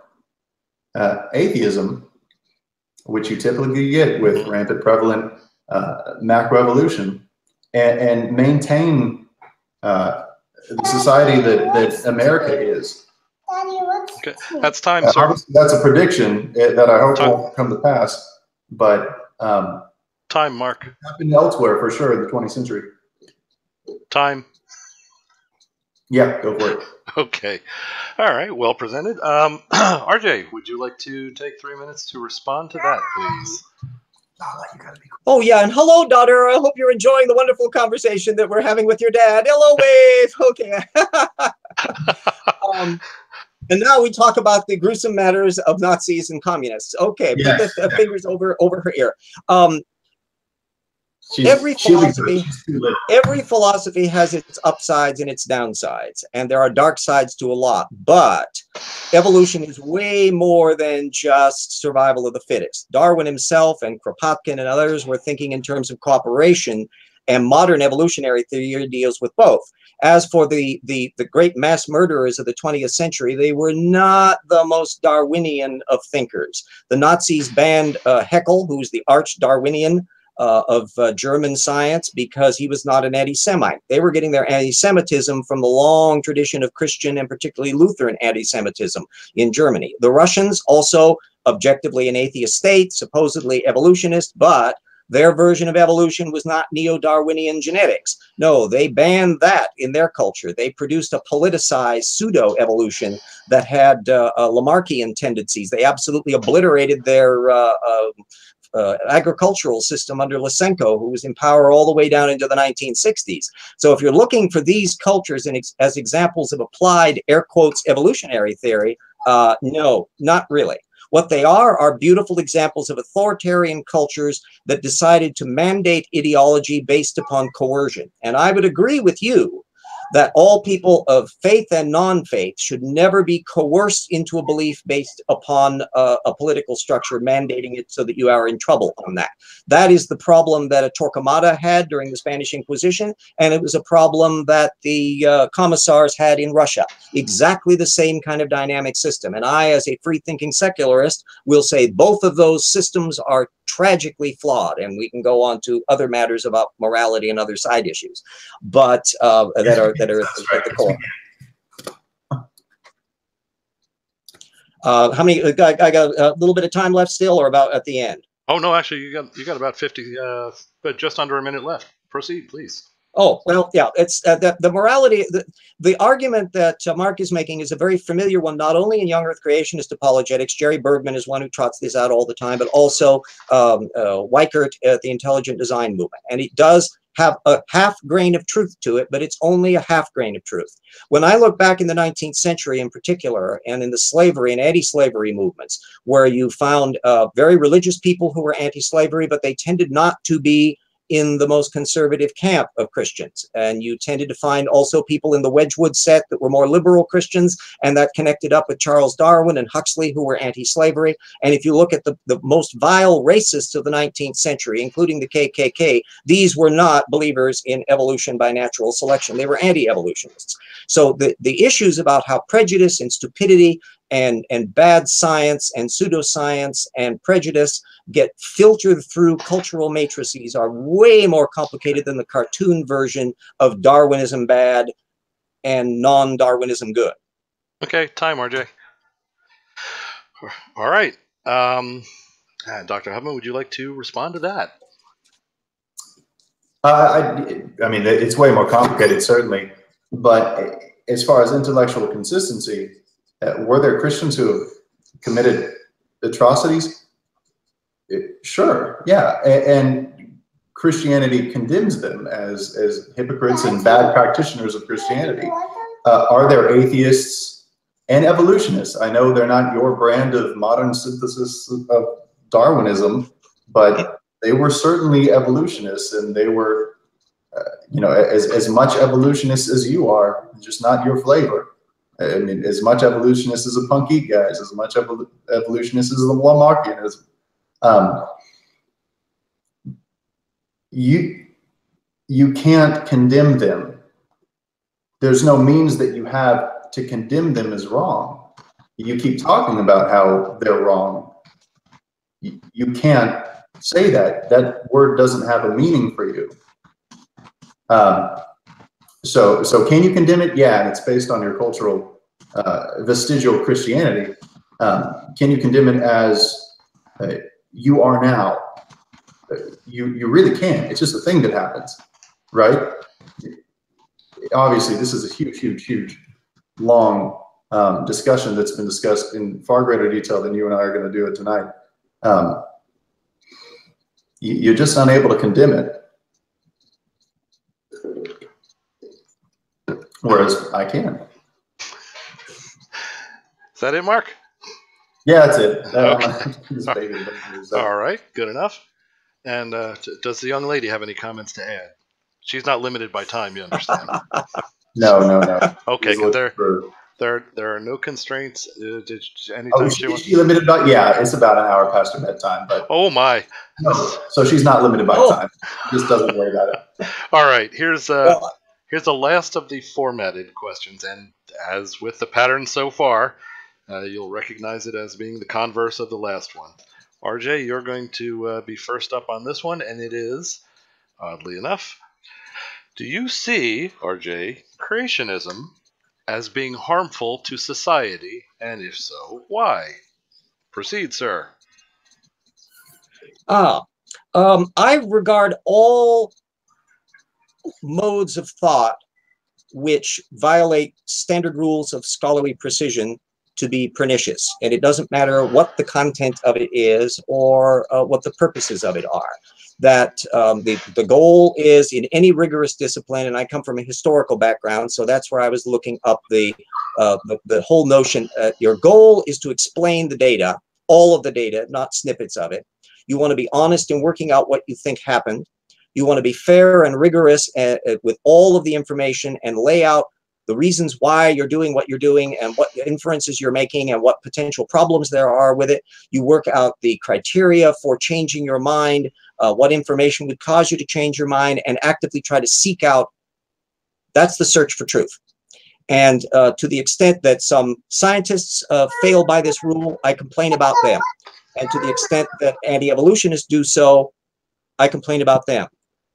atheism, which you typically get with rampant prevalent macroevolution, and maintain the society that America is. Okay, that's time, sir. That's a prediction that I hope won't come to pass, but time, Mark. It happened elsewhere for sure in the 20th century. Time. Yeah, go for it. Okay. All right, well presented. RJ, would you like to take 3 minutes to respond to that, please? Oh, yeah, and hello, daughter. I hope you're enjoying the wonderful conversation that we're having with your dad. Hello, wave. Okay. And now we talk about the gruesome matters of Nazis and communists. Okay, yes. Put the fingers over her ear. Every philosophy has its upsides and its downsides, and there are dark sides to a lot, but evolution is way more than just survival of the fittest. Darwin himself and Kropotkin and others were thinking in terms of cooperation, and modern evolutionary theory deals with both. As for the great mass murderers of the 20th century, they were not the most Darwinian of thinkers. The Nazis banned Haeckel, who's the arch-Darwinian of German science, because he was not an anti-Semite. They were getting their anti-Semitism from the long tradition of Christian and particularly Lutheran anti-Semitism in Germany. The Russians, also objectively an atheist state, supposedly evolutionist, but their version of evolution was not neo-Darwinian genetics. No, they banned that in their culture. They produced a politicized pseudo-evolution that had Lamarckian tendencies. They absolutely obliterated their agricultural system under Lysenko, who was in power all the way down into the 1960s. So if you're looking for these cultures as examples of applied, air quotes, evolutionary theory, no, not really. What they are beautiful examples of authoritarian cultures that decided to mandate ideology based upon coercion. And I would agree with you that all people of faith and non-faith should never be coerced into a belief based upon a political structure mandating it so that you are in trouble on that. That is the problem that a Torquemada had during the Spanish Inquisition, and it was a problem that the commissars had in Russia. Exactly the same kind of dynamic system. And I, as a free-thinking secularist, will say both of those systems are tragically flawed, and we can go on to other matters about morality and other side issues, but that are at the core. How many? I got a little bit of time left still, or about at the end? Oh no, actually, you got about 50, but just under a minute left. proceed, please. Oh, well, yeah, it's the morality, the argument that Mark is making is a very familiar one, not only in young earth creationist apologetics. Jerry Bergman is one who trots this out all the time, but also Weichert at the Intelligent Design Movement. And it does have a half grain of truth to it, but it's only a half grain of truth. When I look back in the 19th century in particular, and in the slavery and anti-slavery movements, where you found very religious people who were anti-slavery, but they tended not to be in the most conservative camp of Christians. And you tended to find also people in the Wedgwood set that were more liberal Christians, and that connected up with Charles Darwin and Huxley, who were anti-slavery. And if you look at the most vile racists of the 19th century, including the KKK, these were not believers in evolution by natural selection. They were anti-evolutionists. So the issues about how prejudice and stupidity and bad science and pseudoscience and prejudice get filtered through cultural matrices are way more complicated than the cartoon version of Darwinism bad and non-Darwinism good. Okay, time, RJ. All right. Dr. Huffman, would you like to respond to that? I mean, it's way more complicated, certainly. But as far as intellectual consistency, were there Christians who have committed atrocities? Sure, yeah, and Christianity condemns them as hypocrites and bad practitioners of Christianity. Are there atheists and evolutionists? I know they're not your brand of modern synthesis of Darwinism, but they were certainly evolutionists, and they were, you know, as much evolutionists as you are, just not your flavor. I mean, as much evolutionist as the punk geek guys, as much evolutionist as the Lamarckianism. You can't condemn them. There's no means that you have to condemn them as wrong. You keep talking about how they're wrong. You can't say that. That word doesn't have a meaning for you. So can you condemn it? Yeah, and it's based on your cultural vestigial Christianity. Can you condemn it as you are now? You really can. It's just a thing that happens, right? Obviously, this is a huge, long discussion that's been discussed in far greater detail than you and I are going to do it tonight. You're just unable to condemn it. Whereas I can. Is that it, Mark? Yeah, that's it. Okay. All right, good enough. And does the young lady have any comments to add? She's not limited by time, you understand. No. Okay, there are no constraints. She limited by, yeah, it's about an hour past her bedtime. But oh my! No, so she's not limited by time. She just doesn't worry about it. All right, here's the last of the formatted questions, and as with the pattern so far, you'll recognize it as being the converse of the last one. RJ, you're going to be first up on this one, and it is, oddly enough, do you see, RJ, creationism as being harmful to society, and if so, why? Proceed, sir. I regard all modes of thought which violate standard rules of scholarly precision to be pernicious, and it doesn't matter what the content of it is or what the purposes of it are. That the goal is, in any rigorous discipline, and I come from a historical background, so that's where I was looking up the whole notion. Your goal is to explain the data, all of the data, not snippets of it. You want to be honest in working out what you think happened. You want to be fair and rigorous with all of the information and lay out the reasons why you're doing what you're doing and what inferences you're making and what potential problems there are with it. You work out the criteria for changing your mind, what information would cause you to change your mind, and actively try to seek out. That's the search for truth. And to the extent that some scientists fail by this rule, I complain about them. And to the extent that anti-evolutionists do so, I complain about them.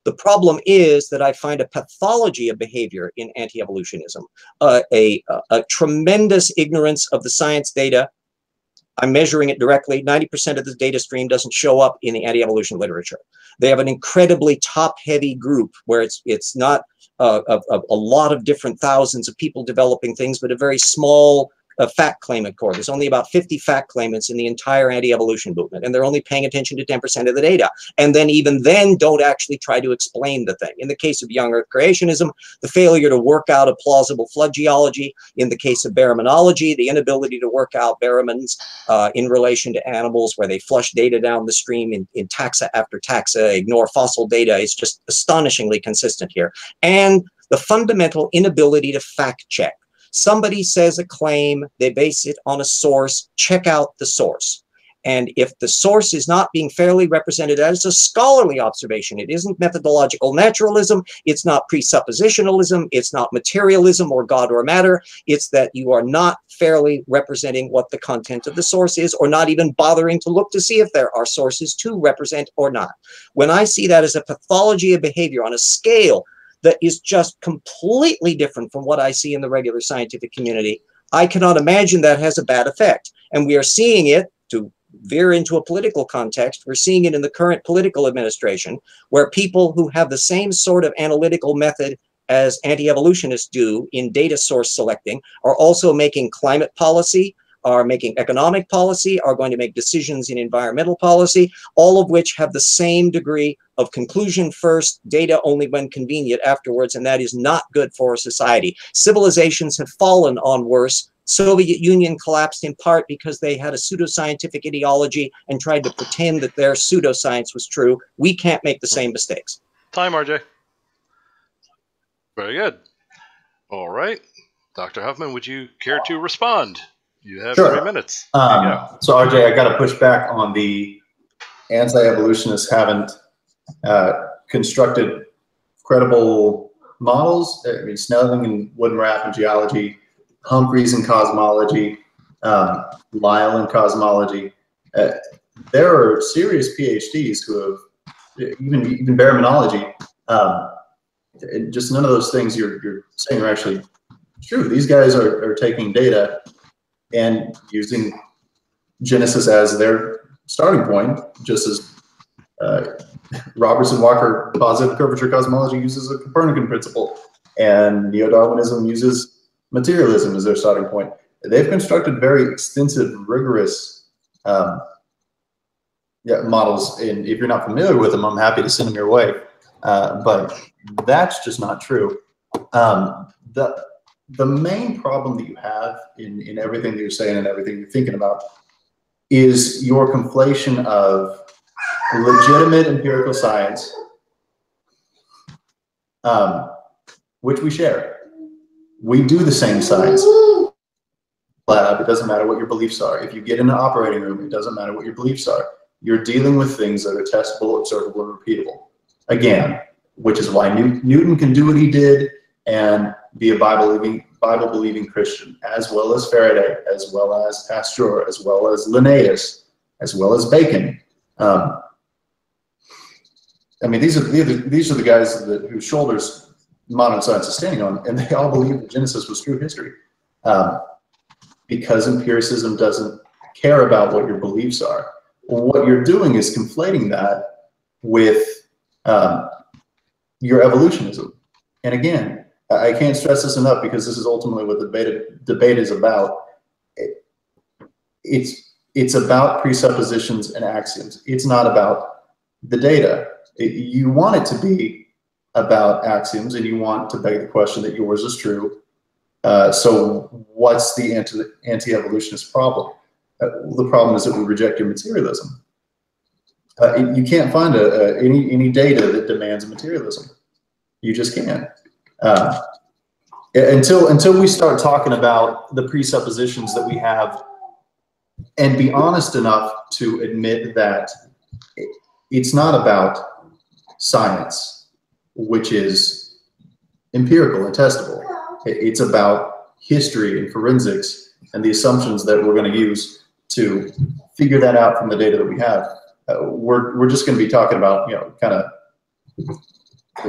The problem is that I find a pathology of behavior in anti-evolutionism, a tremendous ignorance of the science data. I'm measuring it directly. 90% of the data stream doesn't show up in the anti-evolution literature. They have an incredibly top-heavy group where it's not a lot of different thousands of people developing things, but a very small fact claimant core. There's only about 50 fact claimants in the entire anti-evolution movement, and they're only paying attention to 10% of the data. And then even then don't actually try to explain the thing. In the case of young Earth creationism, the failure to work out a plausible flood geology. In the case of baraminology, the inability to work out baramins in relation to animals, where they flush data down the stream in taxa after taxa, ignore fossil data, is just astonishingly consistent here. And the fundamental inability to fact check. Somebody says a claim, they base it on a source, check out the source. And if the source is not being fairly represented as a scholarly observation, it isn't methodological naturalism, it's not presuppositionalism, it's not materialism or God or matter, it's that you are not fairly representing what the content of the source is, or not even bothering to look to see if there are sources to represent or not. When I see that as a pathology of behavior on a scale that is just completely different from what I see in the regular scientific community, I cannot imagine that has a bad effect. And we are seeing it, to veer into a political context, we're seeing it in the current political administration, where people who have the same sort of analytical method as anti-evolutionists do in data source selecting are also making climate policy, are making economic policy, are going to make decisions in environmental policy, all of which have the same degree of conclusion first, data only when convenient afterwards, and that is not good for society. Civilizations have fallen on worse. Soviet Union collapsed in part because they had a pseudoscientific ideology and tried to pretend that their pseudoscience was true. We can't make the same mistakes. Time, RJ. Very good. All right. Dr. Huffman, would you care to respond? You have 3 minutes. So RJ, I got to push back on the anti-evolutionists haven't constructed credible models. I mean, Snelling and Woodenrath in geology, Humphreys in cosmology, Lyle in cosmology. There are serious PhDs who have even baraminology. Just none of those things you're saying are actually true. These guys are taking data and using Genesis as their starting point, just as Robertson Walker positive curvature cosmology uses a Copernican principle, and neo-Darwinism uses materialism as their starting point. They've constructed very extensive, rigorous models, and if you're not familiar with them, I'm happy to send them your way. But that's just not true. The main problem that you have in everything that you're saying and everything you're thinking about is your conflation of legitimate empirical science, which we share. We do the same science. Lab, it doesn't matter what your beliefs are. If you get in an operating room, it doesn't matter what your beliefs are. You're dealing with things that are testable, observable, and repeatable. Again, which is why Newton can do what he did and be a Bible-believing Christian, as well as Faraday, as well as Pasteur, as well as Linnaeus, as well as Bacon. I mean, these are the guys whose shoulders modern science is standing on, and they all believe that Genesis was true history, because empiricism doesn't care about what your beliefs are. What you're doing is conflating that with your evolutionism. And again, I can't stress this enough, because this is ultimately what the debate is about. It's about presuppositions and axioms. It's not about the data. You want it to be about axioms, and you want to beg the question that yours is true. So what's the anti-evolutionist problem? The problem is that we reject your materialism. You can't find any data that demands materialism. You just can't. Until we start talking about the presuppositions that we have, and be honest enough to admit that it's not about science, which is empirical and testable. It's about history and forensics and the assumptions that we're going to use to figure that out from the data that we have. We're just going to be talking about, kind of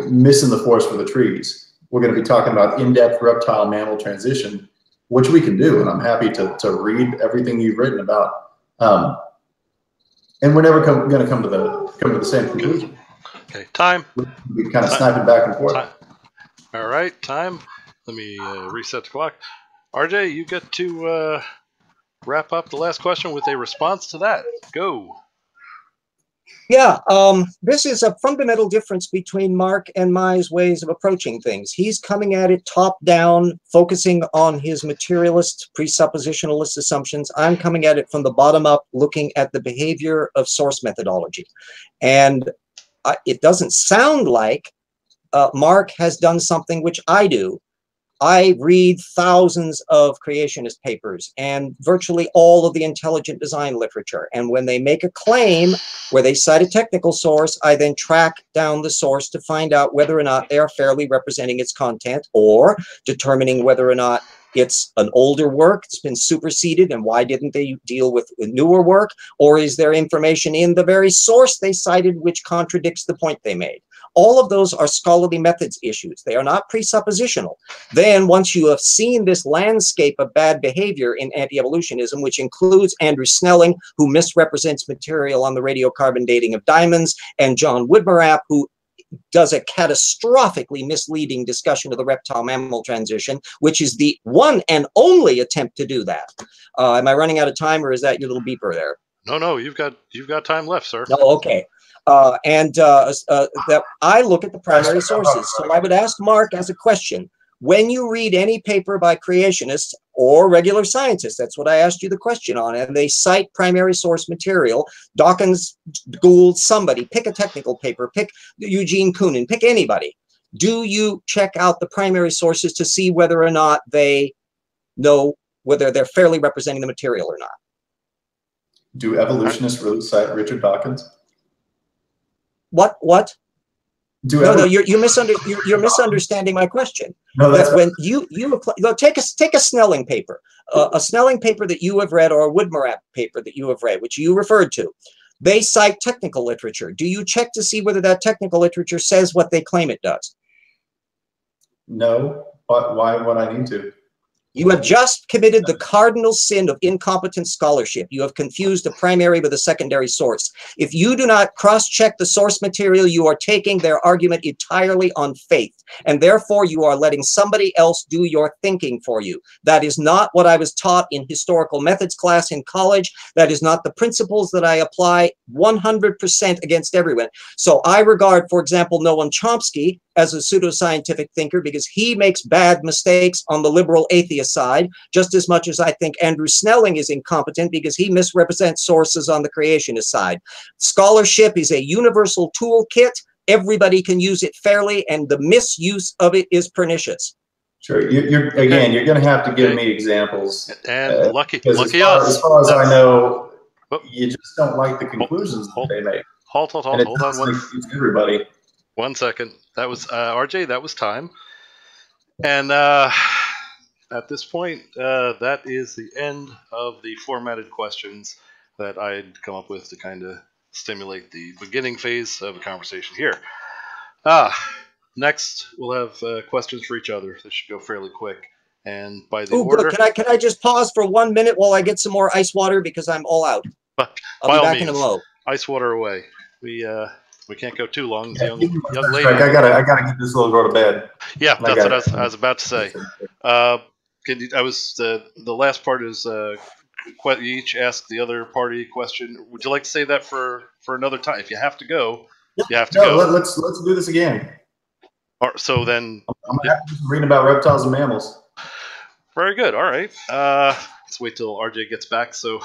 missing the forest for the trees. We're going to be talking about in-depth reptile-mammal transition, which we can do, and I'm happy to read everything you've written about And we're never going to come to the same conclusion. Okay, time. We kind of sniping back and forth. Time. All right, time. Let me reset the clock. RJ, you get to wrap up the last question with a response to that. Go. Yeah, this is a fundamental difference between Mark and my ways of approaching things. He's coming at it top down, focusing on his materialist, presuppositionalist assumptions. I'm coming at it from the bottom up, looking at the behavior of source methodology. And it doesn't sound like Mark has done something which I do. I read thousands of creationist papers and virtually all of the intelligent design literature. And when they make a claim where they cite a technical source, I then track down the source to find out whether or not they are fairly representing its content or determining whether or not it's an older work that's been superseded and why didn't they deal with newer work, or is there information in the very source they cited which contradicts the point they made. All of those are scholarly methods issues. They are not presuppositional. Then once you have seen this landscape of bad behavior in anti-evolutionism, which includes Andrew Snelling, who misrepresents material on the radiocarbon dating of diamonds, and John Woodmarapp, who does a catastrophically misleading discussion of the reptile-mammal transition, which is the one and only attempt to do that. Am I running out of time, or is that your little beeper there? No, you've got time left, sir. Oh, okay. That I look at the primary sources. So I would ask Mark as a question, when you read any paper by creationists or regular scientists, that's what I asked you the question on, and they cite primary source material, Dawkins, Gould, somebody, pick a technical paper, pick Eugene Koonin, pick anybody. Do you check out the primary sources to see whether or not they know whether they're fairly representing the material or not? Do evolutionists really cite Richard Dawkins? What? No, you're misunderstanding my question. No, that's when you take a Snelling paper, a Snelling paper that you have read, or a Woodmarapp paper that you have read, which you referred to. They cite technical literature. Do you check to see whether that technical literature says what they claim it does? No, but why would I need to? You have just committed the cardinal sin of incompetent scholarship. You have confused a primary with a secondary source. If you do not cross-check the source material, you are taking their argument entirely on faith, and therefore you are letting somebody else do your thinking for you. That is not what I was taught in historical methods class in college. That is not the principles that I apply 100% against everyone. So I regard, for example, Noam Chomsky as a pseudoscientific thinker because he makes bad mistakes on the liberal atheist side, just as much as I think Andrew Snelling is incompetent because he misrepresents sources on the creationist side. Scholarship is a universal toolkit. Everybody can use it fairly, and the misuse of it is pernicious. Sure. You're going to have to give me examples. And lucky us. As far as I know, you just don't like the conclusions that they make. Hold on. Everybody. 1 second. That was RJ. That was time. And at this point, that is the end of the formatted questions that I'd come up with to kind of stimulate the beginning phase of a conversation here. Next, we'll have questions for each other. This should go fairly quick. And by the order, can I just pause for 1 minute while I get some more ice water because I'm all out. I'll be back in a mo. Ice water away. We can't go too long. Young lady. I gotta get this little girl to bed. Yeah, that's what I was about to say. The last part is you each ask the other party a question. Would you like to say that for another time? If you have to go, you have to go. Let's do this again. So then, I'm reading about reptiles and mammals. Very good. All right. Let's wait till RJ gets back. So.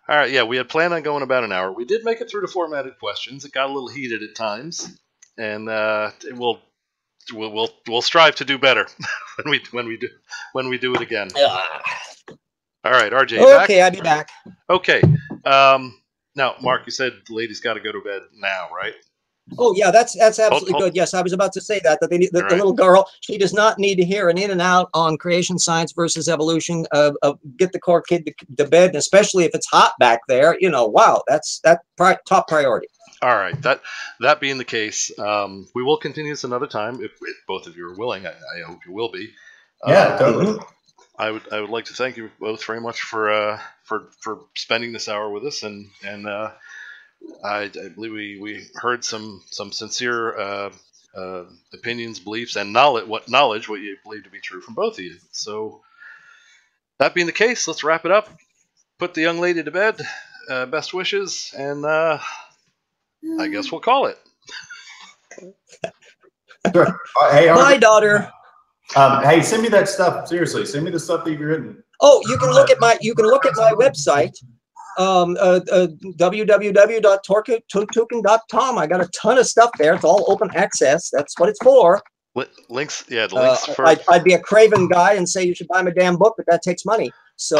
All right, yeah, we had planned on going about an hour. We did make it through the formatted questions. It got a little heated at times, and we'll strive to do better when we do it again. All right, RJ. Okay, I'll be back. Okay. Now, Mark, you said the lady's got to go to bed now, right? Oh yeah, that's absolutely good. Yes, I was about to say that the little girl, she does not need to hear an in and out on creation science versus evolution. Get the core kid to bed, and especially if it's hot back there. Wow, that's top priority. All right. That being the case, we will continue this another time if both of you are willing. I hope you will be. Yeah, totally. I would like to thank you both very much for spending this hour with us, and I believe we heard some sincere opinions, beliefs, and knowledge what you believe to be true from both of you. So that being the case, let's wrap it up. Put the young lady to bed. Best wishes, and I guess we'll call it. Sure. Hey, Bye, daughter. Hey, send me that stuff. Seriously, send me the stuff that you've written. Oh, you can look at my website, www.tortuken.com. I got a ton of stuff there. It's all open access. That's what it's for. Links, yeah, the links for. I'd be a craven guy and say you should buy my damn book, but that takes money. So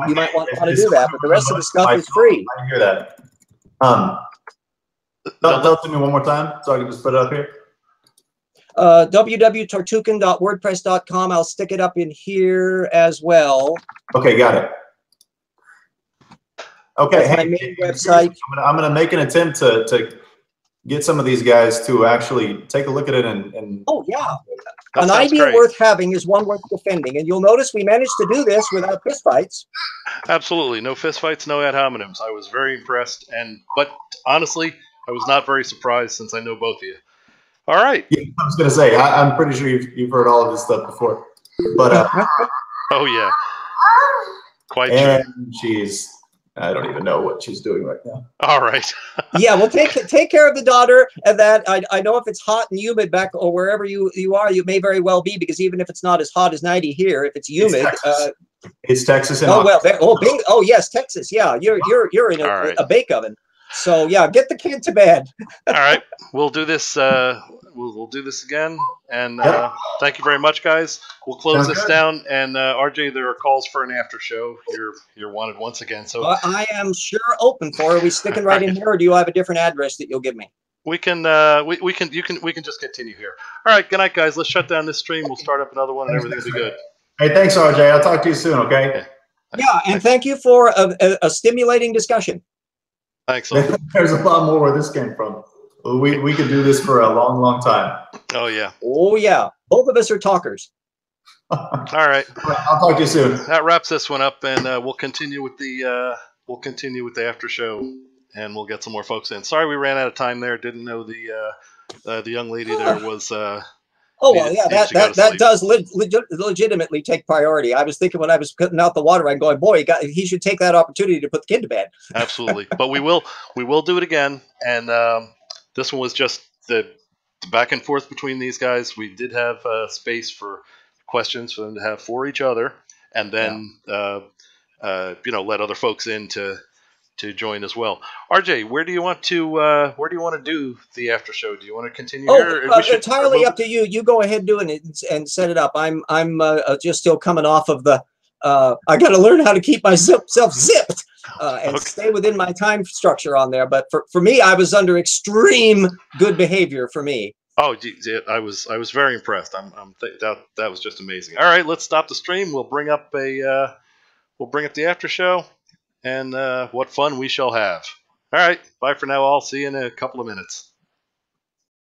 you might want to do that. But the rest of the stuff is free. I hear that. Tell it to me one more time so I can just put it up here. www.tortuken.wordpress.com. I'll stick it up in here as well. Okay, got it. Okay, that's my main website. I'm gonna make an attempt to get some of these guys to actually take a look at it and oh yeah, an idea great. Worth having is one worth defending, and you'll notice we managed to do this without fistfights. Absolutely, no fistfights, no ad hominems. I was very impressed, but honestly, I was not very surprised since I know both of you. All right. Yeah, I was gonna say I'm pretty sure you've heard all of this stuff before, but oh yeah, quite and true. She's I don't even know what she's doing right now. All right. Yeah, well, take care of the daughter, and that I know if it's hot and humid back or wherever you are, you may very well be, because even if it's not as hot as 90 here, if it's humid, it's Texas. Oh well, oh yes, Texas. Yeah, you're in a bake oven. So yeah, get the kid to bed. All right, we'll do this. We'll do this again, and thank you very much, guys. We'll close this down, and RJ, there are calls for an after show. You're wanted once again. So I am sure open for. Are we sticking right in here, or do you have a different address that you'll give me? We can we can just continue here. All right, good night, guys. Let's shut down this stream. We'll start up another one, and everything will be good. Hey, thanks, RJ. I'll talk to you soon. Okay. Yeah, and thank you for a stimulating discussion. Thanks. There's a lot more where this came from. We could do this for a long, long time. Oh yeah. Oh yeah. Both of us are talkers. All right. I'll talk to you soon. That wraps this one up, and we'll continue with the after show, and we'll get some more folks in. Sorry we ran out of time there. Didn't know the young lady there was. Oh well, yeah, that does legitimately take priority. I was thinking when I was putting out the water, I'm going, boy, he should take that opportunity to put the kid to bed. Absolutely, but we will do it again, and this one was just the back and forth between these guys. We did have space for questions for them to have for each other, and then let other folks in to join as well. RJ, where do you want to do the after show? Do you want to continue here? Entirely up to you. You go ahead doing it and set it up. I'm just still coming off of the I got to learn how to keep myself zipped and stay within my time structure on there. But for me, I was under extreme good behavior for me. Oh, geez, I was very impressed. That was just amazing. All right, let's stop the stream. We'll bring up the after show. And what fun we shall have. All right, bye for now all. See you in a couple of minutes.